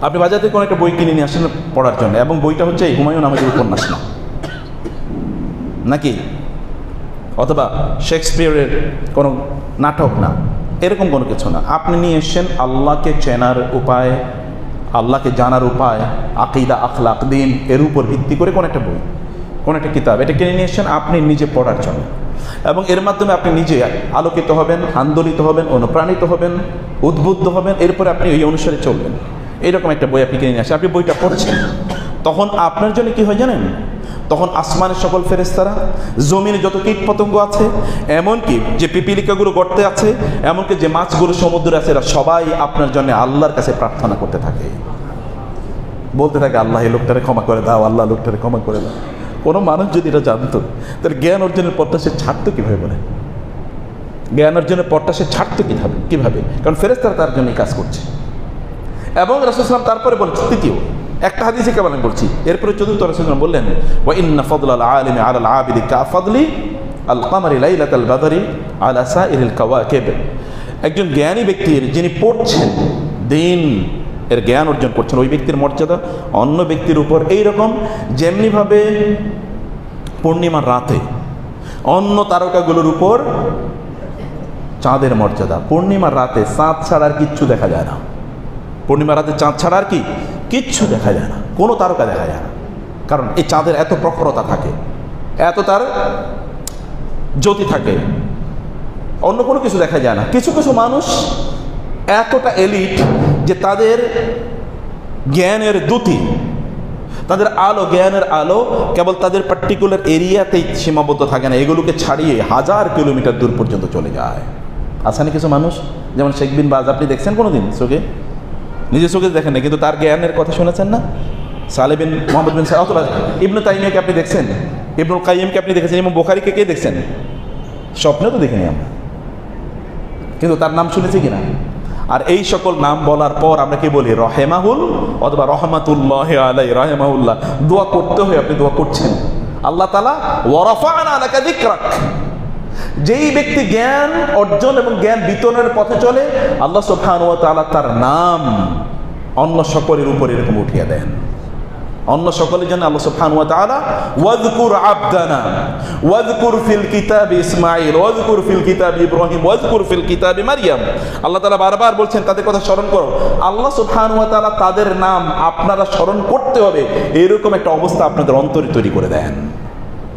Speaker 1: আপনি বাজার থেকে কোনো একটা বই কিনে নিয়ে আসছেন পড়ার জন্য, এবং বইটা হচ্ছে হুমায়ুন আহমেদের উপন্যাস না, নাকি অথবা শেক্সপিয়রের কোনো নাটক না, এরকম কোনো কিছু না। আপনি নিয়ে এসছেন আল্লাহকে চেনার উপায়, আল্লাহকে জানার উপায়, আকীদা, আখলাক, দ্বীন, এর উপর ভিত্তি করে কোন একটা বই, কোন একটা কিতাব, এটা কিনে নিয়ে এসছেন আপনি নিজে পড়ার জন্য, এবং এর মাধ্যমে আপনি নিজে আলোকিত হবেন, আন্দোলিত হবেন, অনুপ্রাণিত হবেন, উদ্বুদ্ধ হবেন, এরপরে আপনি ওই অনুসারে চলবেন। এইরকম একটা বই আপনি কিনে নিয়ে আসেন, আপনি বইটা পড়ছেন, তখন আপনার জন্য কি হয় জানেন? তখন আসমানের সকল ফেরেশতারা, জমিনে যত কীট পতঙ্গ আছে, এমনকি যে পিপিলিকাগুলো গর্তে আছে, এমনকি যে মাছগুলো সমুদ্রে আছে, এরা সবাই আপনার জন্য আল্লাহর কাছে প্রার্থনা করতে থাকে, বলতে থাকে, আল্লাহ এই লোকটারে ক্ষমা করে দাও, আল্লাহ লোকটারে ক্ষমা করে দাও। কোনো মানুষ যদি এটা জানতো, তাহলে জ্ঞান অর্জনের পথটা সে ছাড়তো কীভাবে? বলে, জ্ঞান অর্জনের পথটা সে ছাড়তো কীভাবে? কারণ ফেরেশতারা তার জন্য কাজ করছে। এবং রাসূল সাল্লাল্লাহু আলাইহি ওয়াসাল্লাম তারপরে বলছেন, তৃতীয় একটা হাদিসে কেবল আমি বলছি, এরপরে চতুর্থ রাসূল সাল্লাল্লাহু আলাইহি ওয়াসাল্লাম বললেন, ওয়া ইন্না ফাদলাল আলিমি আলাল আবিদি কা ফাদলি আল কামারি লাইলাতাল বাদরি আলা সাইরিল কাওয়াকিব। একজন জ্ঞানী ব্যক্তির, যিনি পড়ছেন, দিন এর জ্ঞান অর্জন করছেন, ওই ব্যক্তির মর্যাদা অন্য ব্যক্তির উপর এইরকম যেমনিভাবে পূর্ণিমার রাতে অন্য তারকাগুলোর উপর চাঁদের মর্যাদা। পূর্ণিমার রাতে চাঁদ ছাড়া আর কিচ্ছু দেখা যায় না, পূর্ণিমার রাতে চাঁদ ছাড়া আর কিচ্ছু দেখা যায় না, কোনো তারকা দেখা যায় না, কারণ এই চাঁদের এত প্রখরতা থাকে, এত তার জ্যোতি থাকে, অন্য কোনো কিছু দেখা যায় না। কিছু কিছু মানুষ এতটা এলিট যে তাদের জ্ঞানের দ্যুতি, তাদের আলো, জ্ঞানের আলো কেবল তাদের পার্টিকুলার এরিয়াতেই সীমাবদ্ধ থাকে না, এগুলোকে ছাড়িয়ে 1000 কিলোমিটার দূর পর্যন্ত চলে যায়। আছে না কিছু মানুষ, যেমন শেখ বিন বাজ, আপনি দেখছেন কোনোদিন চোখে? নিজের চোখে দেখেন না, কিন্তু তার জ্ঞানের কথা শুনেছেন না? সালেহ বিন মোহাম্মদ বিন সাদ, অথবা ইবনে তাইমিয়াকে আপনি দেখছেন, ইবনুল কাইয়িমকে আপনি দেখেছেন, এবং বুখারীকে কে দেখছেন? স্বপ্নে তো দেখিনি আমরা, কিন্তু তার নাম শুনেছি কিনা? আর এই সকল নাম বলার পর আমরা কি বলি? রহেমাহুল অথবা রহমাতুল্লাহ আলাইহি, রহেমাহুল্লাহ। দোয়া করতে হয়, আপনি দোয়া করছেন, আল্লাহ তাআলা ওয়া রাফা'না লাকা যিকরাক। যেই ব্যক্তি জ্ঞান অর্জন এবং জ্ঞান বিতরণের পথে চলে, আল্লাহ সুবহানাহু ওয়া তাআলা তার নাম অন্য সকলের উপর এরকম উঠিয়ে দেন। অন্য সকলের জন্য আল্লাহ সুবহানাহু ওয়া তাআলা ওয়াযকুর আবদানা ওয়াযকুর ফিল কিতাবি ইসমাঈল ওয়াযকুর ফিল কিতাবি ইব্রাহিম ওয়াযকুর ফিল কিতাবি মারইয়াম। আল্লাহ তাআলা বারবার বলছেন তাদের কথা স্মরণ করো। আল্লাহ সুবহানাহু ওয়া তাআলা তাদের নাম আপনারা স্মরণ করতে হবে, এরকম একটা অবস্থা আপনাদের অন্তরে তৈরি করে দেন।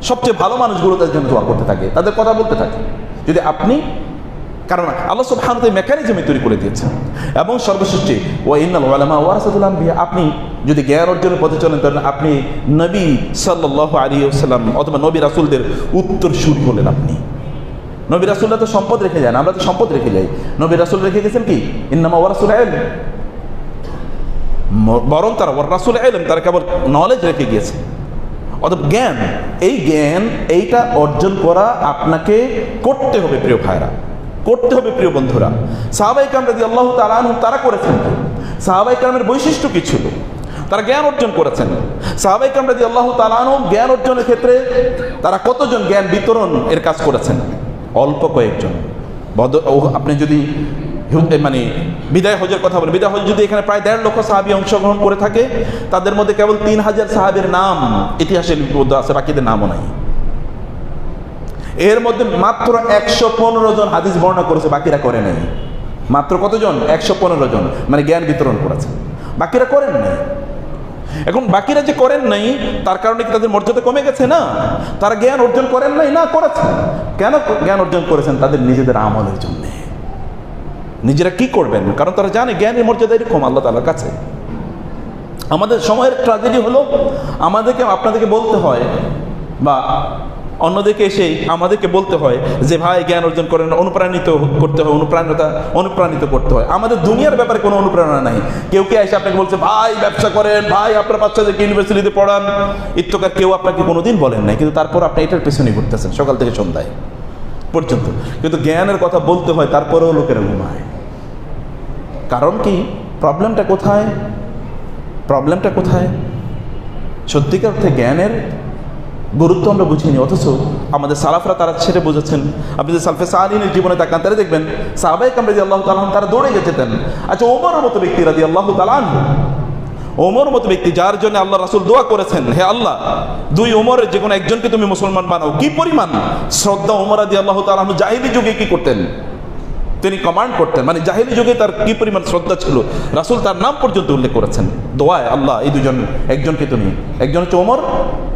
Speaker 1: সবচেয়ে ভালো মানুষগুলো তাদের জন্য দোয়া করতে থাকে, তাদের কথা বলতে থাকে। যদি আপনি, কারণ আল্লাহ সুবহানাহু ওয়া তাআলা মেকানিজমে তৈরি করে দিয়েছেন। এবং সর্বশেষে ওয়া ইন্নাল উলামা ওয়ারাসাতুল আমবিয়া, আপনি যদি জ্ঞান অর্জনের পথে চলেন, তাহলে আপনি নবী সাল্লাল্লাহু আলাইহি ওয়াসাল্লাম অথবা নবী রাসূলদের উত্তরসূরি হলেন। আপনি নবী রাসূলরা তো সম্পদ রেখে যান, আমরা তো সম্পদ রেখে যাই। নবী রাসূল রেখে গেছেন কি? ইন্নামা ওয়ারাসুল ইলম, বরং তারা ওয়ারাসুল ইলম, তারা কেবল নলেজ রেখে গিয়েছে। অর্থাৎ জ্ঞান, এই জ্ঞান এইটা অর্জন করা আপনাকে করতে হবে প্রিয় ভাইরা, করতে হবে প্রিয় বন্ধুরা। সাহাবায়ে কেরাম রাদিয়াল্লাহু তাআলা আনহুম তারা করেছেন। সাহাবায়ে কেরামের বৈশিষ্ট্য কি ছিল? তারা জ্ঞান অর্জন করেছেন। সাহাবায়ে কেরাম রাদিয়াল্লাহু তাআলা আনহুম জ্ঞান অর্জনের ক্ষেত্রে তারা কতজন জ্ঞান বিতরণ এর কাজ করেছেন? অল্প কয়েকজন। আপনি যদি মানে বিদায় হজের কথা বলেন, বিদায় হজ যদি এখানে প্রায় 1.5 লক্ষ সাহাবী অংশগ্রহণ করে থাকে, তাদের মধ্যে কেবল 3000 সাহাবীর নাম ইতিহাসে লিপিবদ্ধ আছে, বাকিদের নামও নাই। এর মধ্যে মাত্র 115 জন হাদিস বর্ণনা করেছে, বাকিরা করে নাই। মাত্র কতজন? 115 জন, মানে জ্ঞান বিতরণ করেছে, বাকিরা করেন নাই। এখন বাকিরা যে করেন নাই তার কারণে কি তাদের মর্যাদা কমে গেছে? না, তারা জ্ঞান অর্জন করেন নাই, না, করেছেন। কেন জ্ঞান অর্জন করেছেন? তাদের নিজেদের আমলের জন্য। নিজেরা কি করবেন? কারণ তারা জানে জ্ঞানের মর্যাদা এরকম আল্লাহ তাআলার কাছে। আমাদের সময়ের ট্র্যাজেডি হলো, আমাদেরকে আপনাদেরকে বলতে হয়, বা অন্যদিকে এসে আমাদেরকে বলতে হয় যে ভাই জ্ঞান অর্জন করেন, অনুপ্রাণিত করতে হয়, অনুপ্রাণিত করতে হয়। আমাদের দুনিয়ার ব্যাপারে কোনো অনুপ্রেরণা নাই। কেউ কে এসে আপনাকে বলছে ভাই ব্যবসা করেন, ভাই আপনার বাচ্চাদেরকে ইউনিভার্সিটিতে পড়ান, ইত্তকার কেউ আপনাকে কোনোদিন বলেন নাই, কিন্তু তারপর আপনি এটার পেছনেই ঘুরতেছেন সকাল থেকে সন্ধ্যায় পর্যন্ত। কিন্তু জ্ঞানের কথা বলতে হয়, তারপরেও লোকেরা ঘুমায়। কারণ কি? প্রবলেমটা কোথায়? প্রবলেমটা কোথায়? সত্যিকার অর্থে জ্ঞানের গুরুত্ব আমরা বুঝিনি, অথচ আমাদের সালাফরা তারা সেটা বুঝেছেন। আপনি যে সালফে সালিহিনের জীবনে তাকান, তারা দেখবেন সাহাবায়ে কেরাম রাদিয়াল্লাহু তাআলা আনহুম তারা দৌড়ে যেতেন। আচ্ছা, ওমরের মতো ব্যক্তি রাদিয়াল্লাহু তাআলা আনহু, ওমর মতো ব্যক্তি যার জন্য আল্লাহ রাসূল দোয়া করেছেন, হে আল্লাহ দুই ওমরের যে কোনো একজনকে তুমি মুসলমান বানাও, কি পরিমাণ শ্রদ্ধা ওমর রাদিয়াল্লাহু তাআলা আনহু জাহিলি যুগে কি করতেন? তিনি কমান্ড করতেন, মানে জাহিলি যুগে তার কি পরিমাণ শ্রদ্ধা ছিল, রাসূল তার নাম পর্যন্ত উল্লেখ করেছেন দোয়ায়, আল্লাহ এই দুজন একজনকে তুমি, একজন হচ্ছে ওমর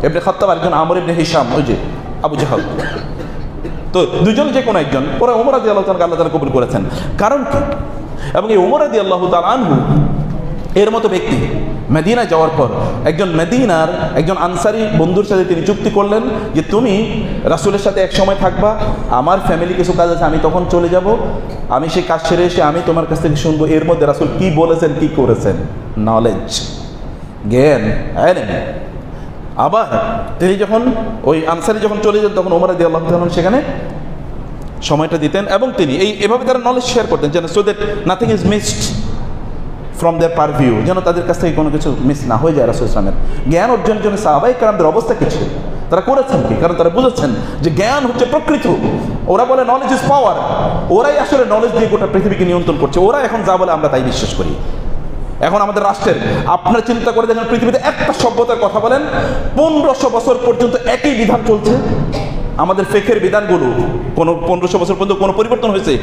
Speaker 1: ইবনে খাত্তাব, একজন আমর ইবনে হিশাম, ওই যে আবু জাহল, তো দুজন যে কোনো একজন, পরে ওমর রাদিয়াল্লাহু তাআলা আল্লাহ তাআলা কবুল করেছেন। কারণ কি? এবং এই ওমর রাদিয়াল্লাহু তাআলা আনহু এর মতো ব্যক্তি মদিনা যাওয়ার পর একজন মদিনার একজন আনসারি বন্ধুর সাথে তিনি চুক্তি করলেন যে তুমি রাসূলের সাথে এক সময় থাকবা, আমার ফ্যামিলি কিছু কাজ আছে, আমি তখন চলে যাব, আমি সেই কাজ সেরে এসে আমি তোমার কাছ থেকে শুনবো এর মধ্যে রাসূল কি বলেছেন, কি করেছেন। নলেজ, জ্ঞান, আবার তিনি যখন ওই আনসারি যখন চলে যেতেন, তখন ওমর রাদিয়াল্লাহু তাআলা সেখানে সময়টা দিতেন, এবং তিনি এভাবে তারা নলেজ শেয়ার করতেন, যেন so that nothing is missed from their purview, যেন তাদের কাছ থেকে কোনো কিছু মিস না হয়ে যায়। রাসূল ইসলামের জ্ঞান অর্জনের জন্য সাহাবায়ে কেরামদের অবস্থা কি ছিল, তারা করেছেন কি? কারণ তারা বুঝেছেন যে জ্ঞান হচ্ছে প্রকৃত। ওরা বলে নলেজ ইজ পাওয়ার, ওরাই আসলে নলেজ দিয়ে গোটা পৃথিবীকে নিয়ন্ত্রণ করছে। ওরা এখন যা বলে আমরা তাই বিশ্বাস করি। এখন আমাদের রাষ্ট্রের, আপনারা চিন্তা করে দেখেন, পৃথিবীতে একটা সভ্যতার কথা বলেন, 1500 বছর পর্যন্ত একই বিধান চলছে। আমাদের ফিকহের বিধানগুলো কোনো 1500 বছর পর্যন্ত কোনো পরিবর্তন হয়েছে?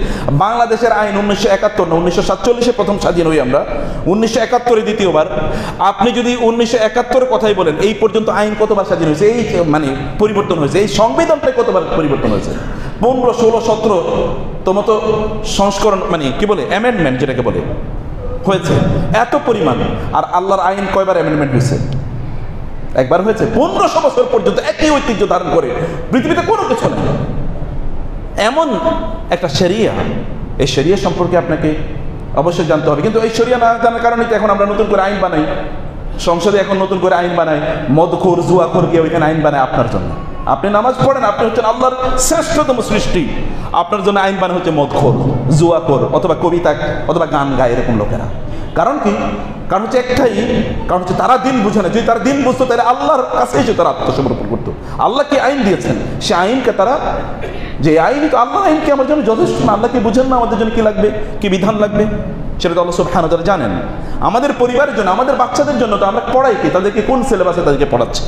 Speaker 1: বাংলাদেশের আইন 1971 না 1947 প্রথম স্বাধীন হই আমরা, 1971 দ্বিতীয়বার। আপনি যদি 1971 কথাই বলেন, এই পর্যন্ত আইন কতবার স্বাধীন হয়েছে, এই মানে পরিবর্তন হয়েছে, এই সংবিধানটাই কতবার পরিবর্তন হয়েছে? 15, 16, 17 তো সংস্করণ, মানে কি বলে, অ্যামেন্ডমেন্ট যেটাকে বলে, হয়েছে এত পরিমাণ। আর আল্লাহর আইন কয়বার অ্যামেন্ডমেন্ট হয়েছে? একবার হয়েছে। 1500 বছর পর্যন্ত একই ঐতিহ্য ধারণ করে পৃথিবীতে কোনো কিছু নেই। এমন একটা শরিয়া, এই শরিয়া সম্পর্কে আপনাকে অবশ্যই জানতে হবে। কিন্তু এই শরিয়া না জানার কারণে তো এখন আমরা নতুন করে আইন বানাই, সংসদে এখন নতুন করে আইন বানাই, মদখোর জুয়াখোর গিয়ে ওইখানে আইন বানায় আপনার জন্য। আপনি নামাজ পড়েন, আপনি হচ্ছেন আল্লাহর শ্রেষ্ঠতম সৃষ্টি, আপনার জন্য আইন বানানো হচ্ছে মদখোর, জুয়াখোর, অথবা কবিতা অথবা গান গায় এরকম লোকেরা। কারণ কি? কারণ হচ্ছে একটাই, কারণ হচ্ছে তারা দিন বুঝে না। যদি তারা দিন বুঝতো তাহলে আল্লাহর কাছে এসে তারা আত্মসমর্পণ করতো। আল্লাহ কি আইন দিয়েছেন, সে আইনকে তারা, যে আইন তো আল্লাহ আইন কি আমার জন্য যথেষ্ট না, আল্লাহ কি বুঝেন না আমাদের জন্য কি লাগবে, কি বিধান লাগবে, সেটা তো আল্লাহ সুবহানাহু ওয়া তাআলা জানেন। আমাদের পরিবারের জন্য, আমাদের বাচ্চাদের জন্য তো আমরা পড়াই কি, তাদেরকে কোন সিলেবাসে তাদেরকে পড়াচ্ছে?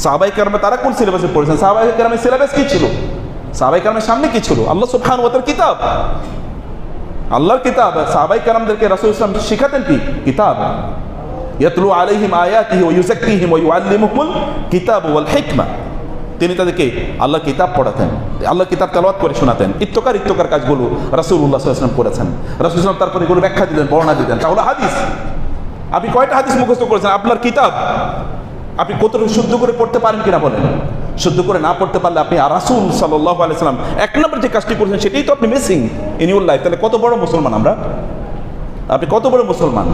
Speaker 1: সাহাবায়ে কেরাম তারা কোন সিলেবাসে পড়েছেন? সাহাবায়ে কেরামের সিলেবাস কি ছিল? সাহাবায়ে কেরামের সামনে কি ছিল? আল্লাহ সুবহানাহু ওয়া তাআলার কিতাব, আল্লাহর কিতাব। সাহাবায়ে কেরামদেরকে রাসূল ইসলাম শিখাতেন কি? কিতাব। ইয়াতলু আলাইহিম আয়াতিহি ওয়া ইউযাক্কিহিম ওয়া ইউআল্লিমুহুমুল কিতাব ওয়াল হিকমা। তিনি তাদেরকে আল্লাহর কিতাব পড়াতেন, আল্লাহর কিতাব তেলাওয়াত করে শোনাতেন। ইত্তকার কাজগুলো রাসূলুল্লাহ সাল্লাল্লাহু আলাইহি ওয়াসাল্লাম করেছেন। রাসূল ইসলাম তারপরে এগুলো ব্যাখ্যা দিতেন, বর্ণনা দিতেন। তাহলে হাদিস, আপনি কয়টা হাদিস মুখস্থ করেছেন? আপনার কিতাব আপনি কতটুকু শুদ্ধ করে পড়তে পারেন কিনা বলেন? শুদ্ধ করে না পড়তে পারলে আপনি রাসূল সাল্লাল্লাহু আলাইহি ওয়াসাল্লাম এক নম্বর যে কাজটি করেছেন সেটাই তো আপনি মিসিং ইন ইউর লাইফ। তাহলে কত বড় মুসলমান আমরা, আপনি কত বড় মুসলমান?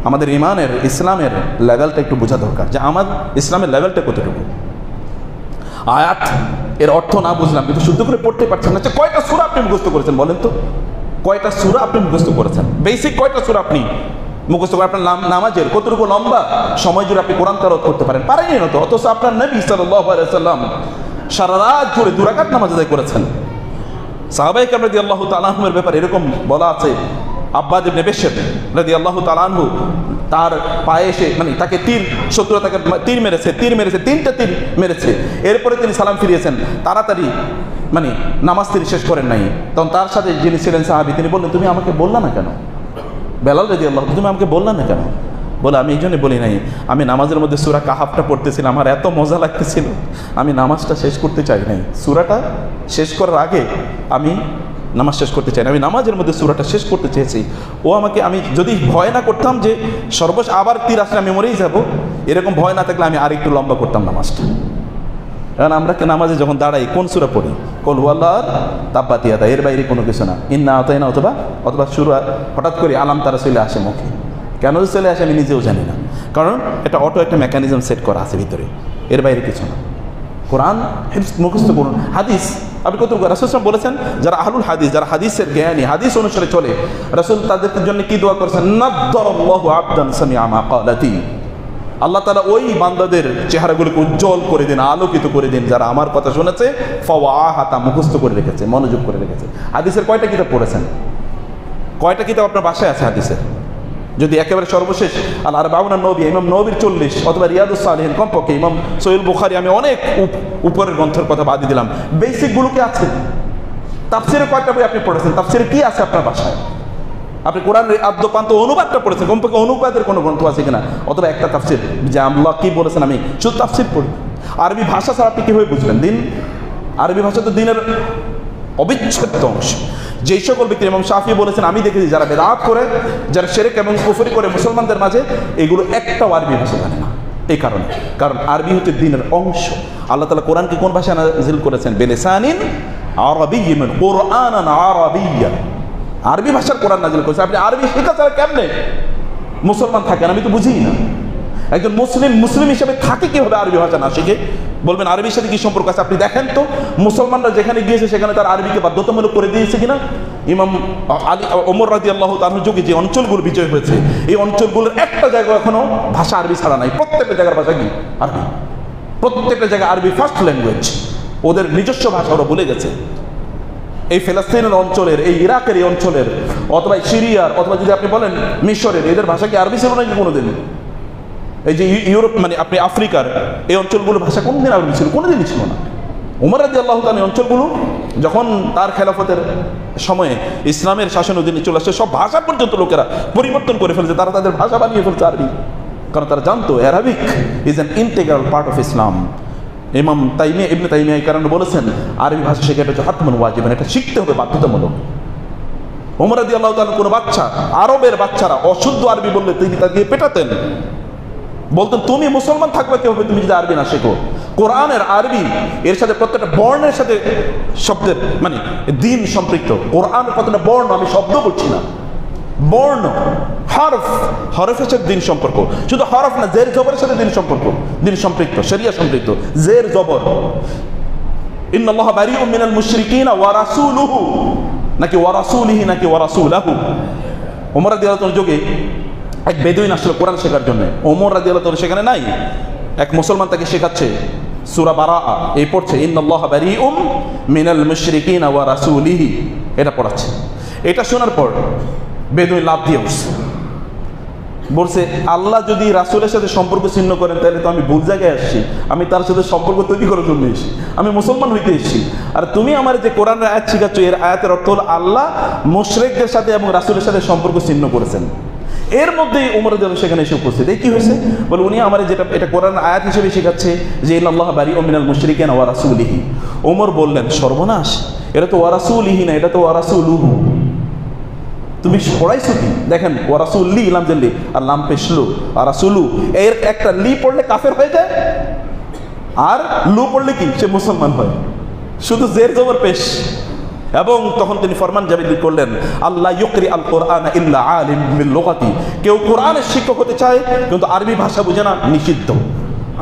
Speaker 1: আমাদের ইমানের, ইসলামের লেভেলটা একটু বোঝা দরকার, যে আমার ইসলামের লেভেলটা কতটুকু। আয়াত এর অর্থ না বুঝলাম, কিন্তু শুদ্ধ করে পড়তে পারছেন না। আচ্ছা, কয়টা সূরা আপনি মুখস্থ করেছেন বলেন তো? কয়টা সূরা আপনি মুখস্থ করেছেন? বেসিক কয়টা সূরা আপনি মুখস্থ করে? আপনার নামাজের কতটুকু লম্বা সময় জুড়ে আপনি কোরআন তেলাওয়াত করতে পারেন? পারেনই না তো। অথচ আপনার নবী সাল্লাল্লাহু আলাইহি ওয়াসাল্লাম সারা রাত জুড়ে 2 রাকাত নামাজ আদায় করেছেন। সাহাবায়ে কেরাম রাদিয়াল্লাহু তাআলা আনহুর ব্যাপারে এরকম বলা আছে, আব্বাদ ইবনে বিশর রাদিয়াল্লাহু তাআলা আনহু তার পায়ে এসে, মানে তাকে শত্রুরা তাকে তীর মেরেছে, 3টা তীর মেরেছে। এরপরে তিনি সালাম ফিরিয়েছেন, তাড়াতাড়ি মানে নামাজ তিনি শেষ করেন নাই। তখন তার সাথে যিনি ছিলেন সাহাবী, তিনি বললেন, তুমি আমাকে বললা না কেন? বেলাল রাদিয়াল্লাহু, তুমি আমাকে বললা না কেন? বলে, আমি এই জন্য বলি নাই, আমি নামাজের মধ্যে সূরা কাহাফটা পড়তেছিলাম, আমার এত মজা লাগতেছিল, আমি নামাজটা শেষ করতে চাই নাই। সূরাটা শেষ করার আগে আমি নামাজ শেষ করতে চাই না, আমি নামাজের মধ্যে সূরাটা শেষ করতে চেয়েছি। ও আমাকে, আমি যদি ভয় না করতাম যে আবার তীর আসলে আমি মরেই যাব, এরকম ভয় না থাকলে আমি আরেকটু লম্বা করতাম নামাজটা। কারণ আমরা নামাজে যখন দাঁড়াই কোন সূরা পড়ি? কুল হুয়াল্লাহর তাব্বাত ইয়াদা, এর বাইরে কোনো কিছু না। ইন্না আতাইনা অথবা সূরা হঠাৎ করে আলাম তারা চলে আসে মুখে। কেন চলে আসে আমি নিজেও জানি না, কারণ এটা অটো একটা মেকানিজম সেট করা আছে ভিতরে, এর বাইরে কিছু না। কোরআন মুখস্থ করুন। হাদিস আপনি কত রাসূল সাল্লাল্লাহু বলেছেন, যারা আহলুল হাদিস, যারা হাদিসের জ্ঞানী, হাদিস অনুসারে চলে, রাসূল তাদের জন্য কি দোয়া করেছেন? নাদ্দারাল্লাহু আবদান সামিআ মাকালাতি, আল্লাহ তাআলা ওই বান্দাদের চেহারাগুলোকে উজ্জ্বল করে দিন, আলোকিত করে দিন, যারা আমার কথা শুনেছে, ফাওয়াহাতা মুখস্থ করে রেখেছে, মনোযোগ করে রেখেছে। হাদিসের কয়টা কিতাব পড়েছেন? কয়টা কিতাব আপনার বাসায় আছে হাদিসের? যদি একেবারে সর্বশেষ আল আরবাউন নবী, ইমাম নবীর 40, অথবা রিয়াদুস সালিহিন, কমপক্ষে ইমাম সহিহ বুখারী, আমি অনেক উপরের গ্রন্থের কথা বাদ দিলাম, বেসিকগুলোকে আছে। তাফসিরে কয়টা বই আপনি পড়েছেন? তাফসিরে কি আছে আপনার বাসায়? আপনি কোরআনের আদ্যপান্ত অনুবাদটা পড়েছেন, কমপক্ষে অনুবাদের কোনো গ্রন্থ আছে কিনা? অথবা একটা তাফসির যে আল্লাহ কি বলেছেন, আমি শুধু তাফসির পড়ি। আরবি ভাষা ছাড়া আপনি কীভাবে বুঝবেন দিন? আরবি ভাষা তো দিনের অবিচ্ছেদ্য অংশ। যেই সকল ব্যক্তি, ইমাম শাফি বলেছেন, আমি দেখেছি যারা বেদাত করে, যারা শিরক এবং কুফরি করে মুসলমানদের মাঝে, এগুলো একটাও আরবি ভাষা জানে না। এই কারণে, কারণ আরবি হচ্ছে দিনের অংশ। আল্লাহ তাআলা কোরআনকে কোন ভাষায় নাযিল করেছেন? বিলিসানিন আরাবিয়্যিন, কুরআনান আরাবিয়্যা, আরবি ভাষার কোরআন নাযিল করেছে। আপনি আরবি শেখা ছাড়া কেমনে মুসলমান থাকেন? আমি তো বুঝি না। একজন মুসলিম হিসেবে থাকে কিভাবে আরবি ভাষা না শিখে? বলবেন আরবির সাথে কি সম্পর্ক আছে? আপনি দেখেন তো মুসলমানরা যেখানে গিয়েছে সেখানে তার আরবিকে বাধ্যতামূলক করে দিয়েছে কিনা? ইমাম আলী ওমর রাদিয়াল্লাহু তাআলার যুগে যে অঞ্চলগুলো বিজয় হয়েছে, এই অঞ্চলগুলোর একটা জায়গা এখনো ভাষা আরবি ছাড়া নাই। প্রত্যেকটা জায়গার ভাষা কি? আরবি। প্রত্যেকটা জায়গায় আরবি ফার্স্ট ল্যাঙ্গুয়েজ, ওদের নিজস্ব ভাষা ওরা ভুলে গেছে। এই ফিলিস্তিনের অঞ্চলের, এই ইরাকের এই অঞ্চলের, অথবা সিরিয়ার, অথবা যদি আপনি বলেন মিশরের, এদের ভাষা কি আরবি ছিল নাকি কোনোদিন? এই যে ইউরোপ, মানে আপনি আফ্রিকার এই অঞ্চলগুলোর ভাষা কোনদিন আরবি ছিল? কোনোদিনই ছিল না। ওমর রাদিয়াল্লাহু তাআলা এই অঞ্চলগুলো যখন তার খেলাফতের সময়ে ইসলামের শাসন অধীনে চলে আসছে, সব ভাষা পর্যন্ত লোকেরা পরিবর্তন করে ফেলছে, তারা তাদের ভাষা বানিয়ে ফেলছে আরবি, কারণ তারা জানতো Arabic is an integral part of Islam. ইমাম ইবনে তাইমিয়া এই কারণে বলেছেন, আরবি ভাষা শেখাটা হচ্ছে হাতমান ওয়াজিবান, এটা শিখতে হবে বাধ্যতামূলক। ওমর রাদিয়াল্লাহু তাআলা কোনো বাচ্চা, আরবের বাচ্চারা অশুদ্ধ আরবি বললে তিনি তাকে পেটাতেন, বলতেন তুমি মুসলমান থাকবে কিভাবে তুমি যদি আরবি না শেখো? কোরআনের আরবি এর সাথে প্রত্যেকটা বর্ণের সাথে শব্দের মানে দিন সম্পৃক্ত। কোরআনের প্রত্যেকটা বর্ণ, আমি শব্দ বলছি না, বর্ণ, হরফ, হরফের সাথে দিন সম্পর্ক। শুধু হরফ না, জের জবরের সাথে দিন সম্পর্ক, দিন সম্পৃক্ত, শরিয়া সম্পৃক্ত। জের জবর, ইন্নাল্লাহা বারিউম মিনাল মুশরিকিনা ওয়া রাসূলুহু, নাকি ওয়া রাসূলিহি, নাকি ওয়া রাসূলাহু। ওমর রাদিয়াল্লাহু তাআলার যুগে এক বেদুইন আসলে কোরআন শেখার জন্য, ওমর রাদিয়াল্লাহু তাআলা সেখানে নাই, এক মুসলমান তাকে শেখাচ্ছে সূরা বারাআ, এই পড়ছে ইন্নাল্লাহা বারিউম মিনাল মুশরিকিনা ওয়া রাসূলিহি, এটা পড়াচ্ছে। এটা শোনার পর বেদুইন লাফ দিয়ে উঠছে, বলছে আল্লাহ যদি রাসূলের সাথে সম্পর্ক ছিন্ন করেন তাহলে তো আমি ভুল জায়গায় আসছি, আমি তার সাথে সম্পর্ক তৈরি করার জন্য এসেছি, আমি মুসলমান হইতে এসেছি। আর তুমি আমার যে কোরআনের আয়াত শিখাচ্ছ, এর আয়াতের অর্থ হল আল্লাহ মুশরিকদের সাথে এবং রাসূলের সাথে সম্পর্ক ছিন্ন করেছেন। এর মধ্যেই ওমর রাদিয়াল্লাহু সেখানে এসে উপস্থিত। এই কি হয়েছে? বলে উনি আমার যেটা এটা কোরআন আয়াত হিসেবে শেখাচ্ছে যে ইন্নাল্লাহা বারিউম মিনাল মুশরিকিনা ওয়া রাসূলিহি। ওমর বললেন সর্বনাশ, এটা তো ওয়া রাসূলিহি না, এটা তো ওয়া রাসূলুহু। তুমি পড়াইছো কি? দেখেন ওয়া রাসূলি, ইলাম জেলি আর লাম পেশলু আর রাসূলু, এর একটা লি পড়লে কাফের হয়ে যায়, আর লু পড়লে কি সে মুসলমান হয়। শুধু জের জবর পেশ। এবং তখন তিনি ফরমান জারি করলেন, আল্লাহ ইউকরি আল কোরআন ইল্লা আলিম বিল লুগাতি, কেউ কোরআনের শিক্ষক হতে চায় কিন্তু আরবি ভাষা বুঝে না, নিষিদ্ধ।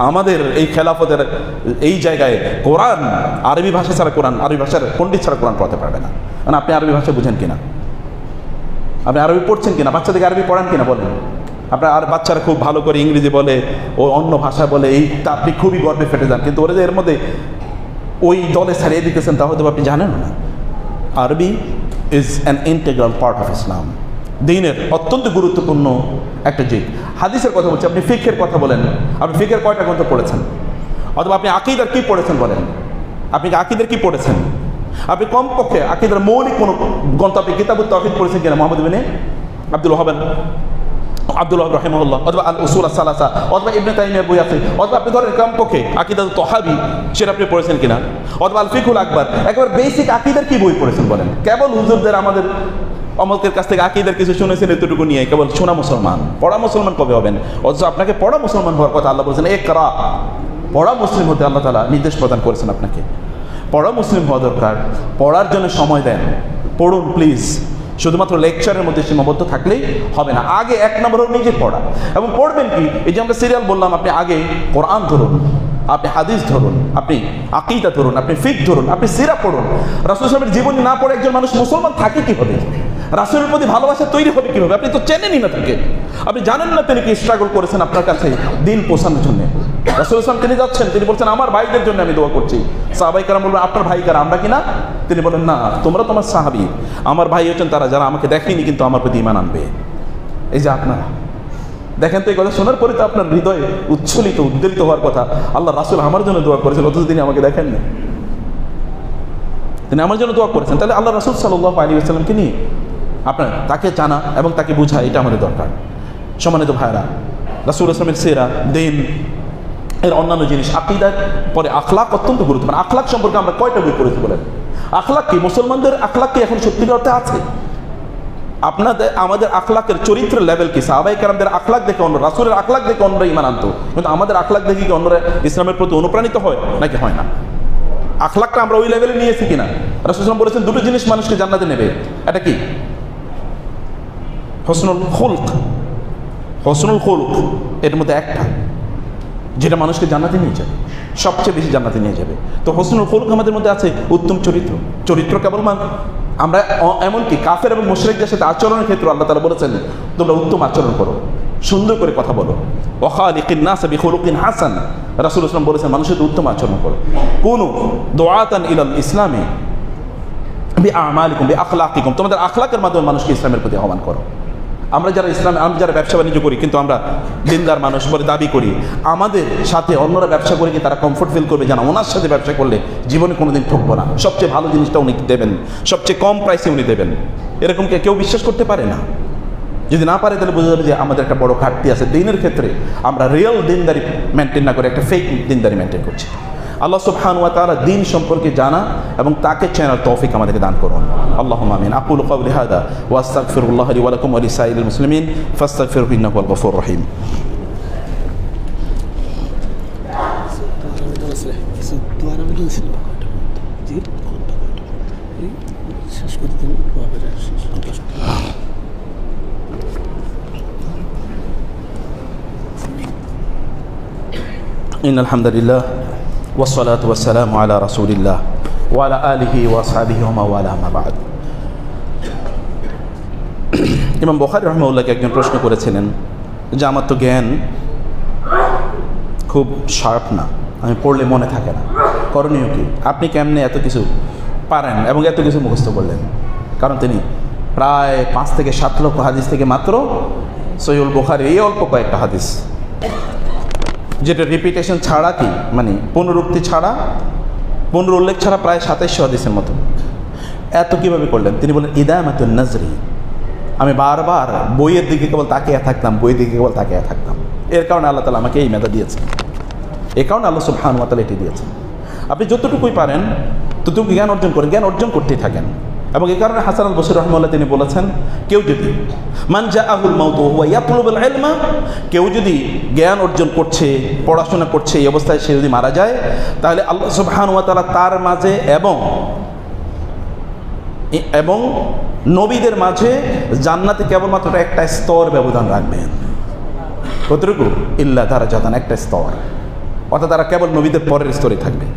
Speaker 1: আমাদের এই খেলাফতের এই জায়গায় কোরআন আরবি ভাষা ছাড়া, কোরআন আরবি ভাষার পণ্ডিত ছাড়া কোরআন পড়াতে পারবে না। মানে আপনি আরবি ভাষা বুঝেন কিনা, আপনি আরবি পড়ছেন কিনা, বাচ্চাদেরকে আরবি পড়ান কিনা বলেন। আপনার আর বাচ্চারা খুব ভালো করে ইংরেজি বলে, ও অন্য ভাষা বলে, এই তা আপনি খুবই গর্বে ফেটে যান, কিন্তু ওরা যে এর মধ্যে ওই দলে ছাড়িয়ে দিতেছেন তা হয়তো আপনি জানেন না। আরবি is an integral part of Islam, দ্বীনের অত্যন্ত গুরুত্বপূর্ণ একটা দিক। হাদিসের কথা বলছি, আপনি ফিকহের কথা বলেন, আপনি ফিকহের কয়টা গ্রন্থ পড়েছেন? অথবা আপনি আকীদার কি পড়েছেন বলেন, আপনি আকীদার কি পড়েছেন? আপনি কমপক্ষে আকীদার মৌলিক কোনো গ্রন্থ, আপনি কিতাবুত তাওহীদ পড়েছেন কিনা? মুহাম্মদ ইবনে আব্দুল ওয়াহাব রাহিমাহুল্লাহ, অথবা আল উসুল আস-সালাসা, অথবা ইবনে তাইমিয়ার বই আছে, অথবা আপনি ধরেন কমপক্ষে আকীদাতুত তাহাবী, সেটা আপনি পড়েছেন কিনা? অথবা আল ফিকহুল আকবার, একেবারে বেসিক আকীদার কি বই পড়েছেন বলেন? কেবল হুজুরদের আমাদের অমলকের কাছ থেকে আকীদার কিছু শুনেছেন, এতটুকু নিয়ে কেবল শোনা মুসলমান, পড়া মুসলমান কবে হবেন? অথচ আপনাকে পড়া মুসলমান হওয়ার কথা আল্লাহ বলছেন, ইকরা পড়া মুসলিম হতে আল্লাহ তাআলা নির্দেশ প্রদান করেছেন আপনাকে। পড়া মুসলিম হওয়া দরকার, পড়ার জন্য সময় দেন, পড়ুন প্লিজ। শুধুমাত্র লেকচারের মধ্যে সীমাবদ্ধ থাকলেই হবে না। আগে এক নম্বর হল নিজে পড়া। এবং পড়বেন কি, এই যে আমরা সিরিয়াল বললাম, আপনি আগে কোরআন ধরুন, আপনি হাদিস ধরুন, আপনি আকীদা ধরুন, আপনি ফিকহ ধরুন, আপনি সিরা পড়ুন। রাসূল সাল্লাল্লাহু আলাইহি ওয়াসাল্লামের জীবনী না পড়ে একজন মানুষ মুসলমান থাকে কিভাবে? রাসূলের প্রতি ভালোবাসা তৈরি হবে কিভাবে? আপনি তো চেনেনই না তাকে, আপনি জানেন না তিনি কি স্ট্রাগল করেছেন আপনার কাছে দিন পৌঁছানোর জন্য। রাসূল সাল্লাল্লাহু তিনি যাচ্ছেন, তিনি বলছেন আমার ভাইদের জন্য আমি দোয়া করছি। সাহাবায়ে কেরাম বললেন আপনার ভাই কারা, আমরা কি না? তিনি বলেন না, তোমরা তোমার সাহাবী, আমার ভাই হচ্ছেন তারা যারা আমাকে দেখেনি কিন্তু আমার প্রতি ঈমান আনবে। এই যে আপনারা দেখেন তো, এই কথা শোনার পরে তো আপনার হৃদয়ে উচ্ছ্বলিত উদ্বেলিত হওয়ার কথা। আল্লাহ রাসূল আমার জন্য দোয়া করেছেন, অথচ তিনি আমাকে দেখেন না, তিনি আমার জন্য দোয়া করেছেন। তাহলে আল্লাহ রাসূল সাল্লাল্লাহু আলাইহি ওয়াসাল্লামকে নিয়ে আপনার তাকে জানা এবং তাকে বোঝা, এটা আমাদের দরকার। সম্মানিত ভাইরা, রাসূল ইসলামের সিরা, দিন এর অন্যান্য জিনিস, আকীদার পরে আখলাক অত্যন্ত গুরুত্বপূর্ণ। আখলাক সম্পর্কে আমরা কয়টা বই পড়েছি বলেন? আখলাক কি, মুসলমানদের আখলাক কি এখন সত্যিকার অর্থে আছে? আপনাদের আমাদের আখলাকের চরিত্রের লেভেল কি? সাহাবায়ে কেরামদের আখলাক দেখে অন্য, রাসূলের আখলাক দেখে অন্যরা ঈমান আনতো, কিন্তু আমাদের আখলাক দেখে কি অন্যরা ইসলামের প্রতি অনুপ্রাণিত হয় নাকি হয় না? আখলাকটা আমরা ওই লেভেলে নিয়েছি কিনা? রাসূল সাল্লাল্লাহু আলাইহি ওয়াসাল্লাম বলেছেন দুটো জিনিস মানুষকে জান্নাতে নেবে। এটা কি? হসনুল খুলক। হসনুল খুলক এর মধ্যে একটা, যেটা মানুষকে জান্নাতে নিয়ে যাবে, সবচেয়ে বেশি জান্নাতে নিয়ে যাবে। তো হসনুল খুলক আমাদের মধ্যে আছে, উত্তম চরিত্র। চরিত্র কেবল আমরা এমনকি কাফের এবং মুশরিকদের সাথে আচরণের ক্ষেত্রে আল্লাহ তাআলা বলেছেন তোমরা উত্তম আচরণ করো, সুন্দর করে কথা বলো। ওয়াখালিকিন নাস বিখুলুকিন হাসান, রাসূল সাল্লাল্লাহু আলাইহি ওয়াসাল্লাম বলেছেন মানুষের উত্তম আচরণ করো। কুনু দুআতান ইলাল ইসলামি বিআমালিকুম বিআখলাকিকুম, তোমাদের আখলাকের মাধ্যমে মানুষকে ইসলামের প্রতি আহ্বান করো। আমরা যারা আমরা যারা ব্যবসা বাণিজ্য করি, কিন্তু আমরা দিনদার মানুষ বলে দাবি করি, আমাদের সাথে অন্যরা ব্যবসা করে কি তারা কমফোর্ট ফিল করবে? জানা ওনার সাথে ব্যবসা করলে জীবনে কোনোদিন ঠকবো না, সবচেয়ে ভালো জিনিসটা উনি দেবেন, সবচেয়ে কম প্রাইসে উনি দেবেন, এরকম কেউ বিশ্বাস করতে পারে না। যদি না পারে তাহলে বোঝা যাবে যে আমাদের একটা বড় ঘাটতি আছে দিনের ক্ষেত্রে। আমরা রিয়েল দিনদারি মেনটেন না করে একটা ফেক দিনদারি মেনটেন করছি। আল্লাহ সুবহানাহু ওয়া তাআলা দিন সম্পর্কে জানা এবং তাকে চেনার তৌফিক আমাদেরকে দান করুন। আল্লাহুম্মা আমিন। আকুলু কওলি হাযা ওয়া আস্তাগফিরুল্লাহ লি ওয়া লাকুম ওয়া লিসাইরিল মুসলিমিন ফাস্তাগফিরুহু ইন্নাহু হুয়াল গফুরুর রহিম। ইন্নাল হামদুলিল্লাহ ওয়াসসালাতু ওয়াসসালামু আলা রাসূলিল্লাহ ওয়া আলা আলিহি ওয়া আসহাবিহি ওয়া মাওয়ালা, আম্মা বা'দ। ইমাম বুখারী রাহিমাহুল্লাহকে একজন প্রশ্ন করেছিলেন যে আমার তো জ্ঞান খুব শার্প না, আমি পড়লে মনে থাকে না, করণীয় কি? আপনি কেমনে এত কিছু পারেন এবং এত কিছু মুখস্থ করলেন? কারণ তিনি প্রায় 5 থেকে 7 লক্ষ হাদিস থেকে মাত্র সহিহুল বুখারী এই অল্প কয়েকটা হাদিস, যেটা রিপিটেশন ছাড়া, কি মানে পুনরুক্তি ছাড়া, পুনরুল্লেখ ছাড়া প্রায় 2700 হাদিসের মতো। এত কীভাবে করলেন? তিনি বলেন ইদামাতুন নজরি, আমি বারবার বইয়ের দিকে কেবল তাকিয়ে থাকতাম, বইয়ের দিকে কেবল তাকিয়ে থাকতাম। এর কারণে আল্লাহ তাআলা আমাকে এই মেধা দিয়েছেন, এই কারণে আল্লাহ সুবহানাহু ওয়া তাআলা এটি দিয়েছেন। আপনি যতটুকুই পারেন ততটুকু জ্ঞান অর্জন করেন, জ্ঞান অর্জন করতেই থাকেন। এবং এই কারণে হাসান আল বসরি রাহিমাহুল্লাহ তিনি বলেছেন, কেউ যদি মান জাআহুল মাউতু ওয়া হুয়া ইয়াতলুবুল ইলমা, কেউ যদি জ্ঞান অর্জন করছে, পড়াশোনা করছে, এই অবস্থায় সে যদি মারা যায়, তাহলে আল্লাহ সুবহানাহু ওয়া তাআলা তার মাঝে এবং নবীদের মাঝে জান্নাতে কেবলমাত্র একটা স্তর ব্যবধান রাখবেন। কতটুকু? ইল্লা দারাজাতান, একটা স্তর, অর্থাৎ তারা কেবল নবীদের পরের স্তরে থাকবে।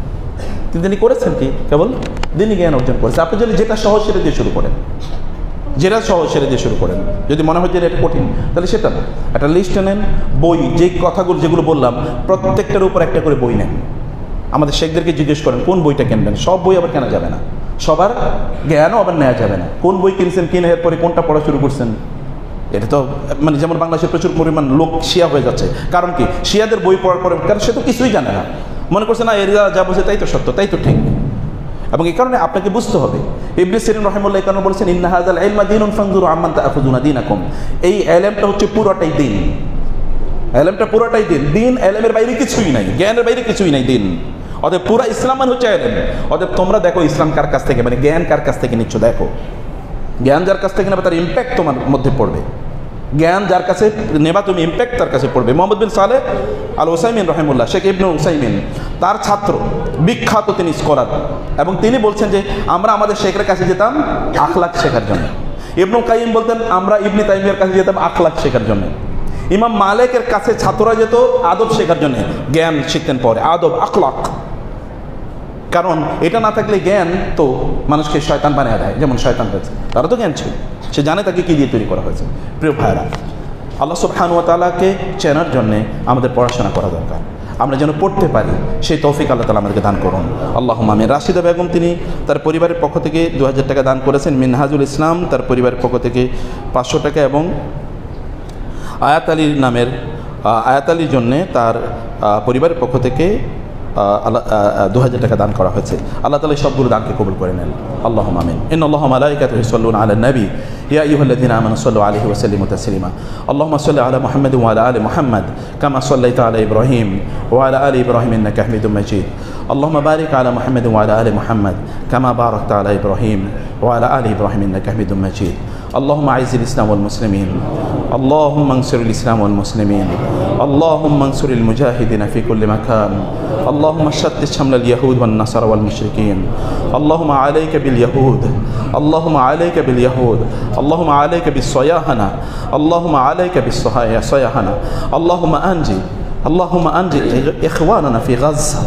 Speaker 1: তিনি করেছেন কি? কেবল দিনই জ্ঞান অর্জন করেছে। আপনি যদি যেটা সহজ সেটা দিয়ে শুরু করেন, যেটা সহজ সেটা দিয়ে শুরু করেন, যদি মনে হয় যে এটা কঠিন, তাহলে সেটা না, একটা লিস্ট নেন, বই, যে কথাগুলো যেগুলো বললাম প্রত্যেকটার উপর একটা করে বই নেন। আমাদের শেখদেরকে জিজ্ঞেস করেন কোন বইটা কিনবেন, সব বই আবার কেনা যাবে না, সবার জ্ঞানও আবার নেওয়া যাবে না। কোন বই কিনছেন, কিনে এরপরে কোনটা পড়া শুরু করছেন, এটা তো মানে যেমন বাংলাদেশে প্রচুর পরিমাণ লোক শিয়া হয়ে যাচ্ছে। কারণ কি? শিয়াদের বই পড়ার পরে, কারণ সে তো কিছুই জানে না, মনে করছে না এরা যা বলছে তাই তো সত্য, তাই তো ঠিক। এবং এই কারণে আপনাকে বুঝতে হবে। ইবনে সিরিন রাহিমাহুল্লাহ এই কারণে বলেছেন ইন্না হাযাল ইলমা দীনুন ফানজুরু আম্মান তাআখুযুনা দীনাকুম, এই ইলমটা হচ্ছে পুরোটাই দিন, ইলমটা পুরোটাই দিন। দিন ইলমের বাইরে কিছুই নাই, জ্ঞানের বাইরে কিছুই নাই, দিন। অতএব পুরা ইসলাম মানে হচ্ছে ইলম। অতএব তোমরা দেখো ইসলাম কার কাছ থেকে, মানে জ্ঞান কার কাছ থেকে নিচ্ছ, দেখো জ্ঞান যার কাছ থেকে নেবে তার ইম্প্যাক্ট তোমার মধ্যে পড়বে। জ্ঞান যার কাছে নেবা তুমি, ইম্প্যাক্ট তার কাছে পড়বে। মোহাম্মদ বিন সালেহ আল ওসাইমিন রহিমুল্লাহ, শেখ ইবনে উসাইমিন তার ছাত্র, বিখ্যাত তিনি স্কলার, এবং তিনি বলছেন যে আমরা আমাদের শেখের কাছে যেতাম আখলাক শেখার জন্য। ইবনে কাইয়িম বলতেন আমরা ইবনে তাইমিয়ার কাছে যেতাম আখলাক শেখার জন্য। ইমাম মালিকের কাছে ছাত্ররা যেত আদব শেখার জন্য, জ্ঞান শিখতেন পরে, আদব আখলাক। কারণ এটা না থাকলে জ্ঞান তো মানুষকে শয়তান বানিয়ে দেয়, যেমন শয়তান হয়েছে, তারা তো জ্ঞান ছিল, সে জানে তাকে কী দিয়ে তৈরি করা হয়েছে। প্রিয় ভাইরা, আল্লাহ সুবহানাহু ওয়া তাআলাকে চেনার জন্যে আমাদের পড়াশোনা করা দরকার, আমরা যেন পড়তে পারি সেই তৌফিক আল্লাহ তাআলা আমাদেরকে দান করুন। আল্লাহুম্মা আমিন। রাশিদা বেগম তিনি তার পরিবারের পক্ষ থেকে 2000 টাকা দান করেছেন। মিনহাজুল ইসলাম তার পরিবারের পক্ষ থেকে 500 টাকা, এবং আয়াত আলীর নামের আয়াত আলীর জন্যে তার পরিবারের পক্ষ থেকে 2000 টাকা দান করা হয়েছে। আল্লাহ তাআলা সবগুলো দানকে কবুল করে নেন। আল্লাহুম্মা আমিন। ইন্নাল্লাহা ওয়া মালাইকাতুহু ইউসাল্লুনা আলান নবী ইয়া আইয়ুহাল্লাযীনা আমানু সাল্লু আলাইহি ওয়া সাল্লিমু তাসলিমা। আল্লাহুম্মা সাল্লি আলা মুহাম্মাদ ওয়া আলা আলি মুহাম্মাদ কামা সাল্লাইতা আলা ইব্রাহিম ওয়া আলা আলি ইব্রাহিম ইন্নাকা হামিদুম মাজিদ। আল্লাহুম্মা বারিক আলা মুহাম্মাদ ওয়া আলা আলি মুহাম্মাদ কামা বারাকতা আলা ইব্রাহিম ওয়া আলা আলি ইব্রাহিম ইন্নাকা হামিদুম মাজিদ। اللهم أعز الإسلام والمسلمين، اللهم انصر الإسلام والمسلمين، اللهم انصر المجاهدين في كل مكان، اللهم شتت شمل اليهود والنصارى والمشركين، اللهم عليك باليهود، اللهم عليك باليهود، اللهم عليك بالصياهنة، اللهم عليك بالصياهنة، اللهم أنجي إخواننا في غزة،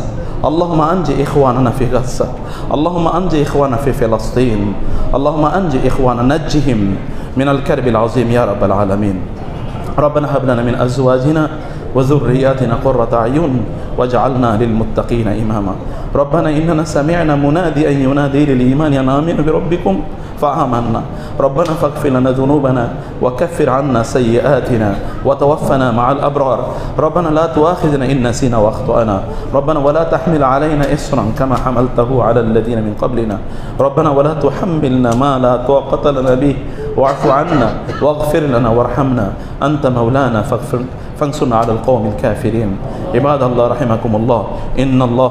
Speaker 1: اللهم أنجي إخواننا في غزة، اللهم أنجي إخواننا في فلسطين، اللهم أنجي إخواننا، نجهم من الكرب العظيم يا رب العالمين. ربنا هب لنا من أزواجنا وذرياتنا قرة أعين واجعلنا للمتقين إماما. ربنا إننا سمعنا مناديا ينادي للإيمان أن آمنوا بربكم فآمنا. ربنا فاغفر لنا ذنوبنا وكفر عنا سيئاتنا وتوفنا مع الأبرار. ربنا لا تؤاخذنا إن نسينا وأخطأنا. ربنا ولا تحمل علينا إصرا كما حملته على الذين من قبلنا. ربنا ولا تحملنا ما لا طاقة لنا به واعف عنا واغفر لنا وارحمنا أنت مولانا فانصرنا على القوم الكافرين. عباد الله رحمكم الله، إن الله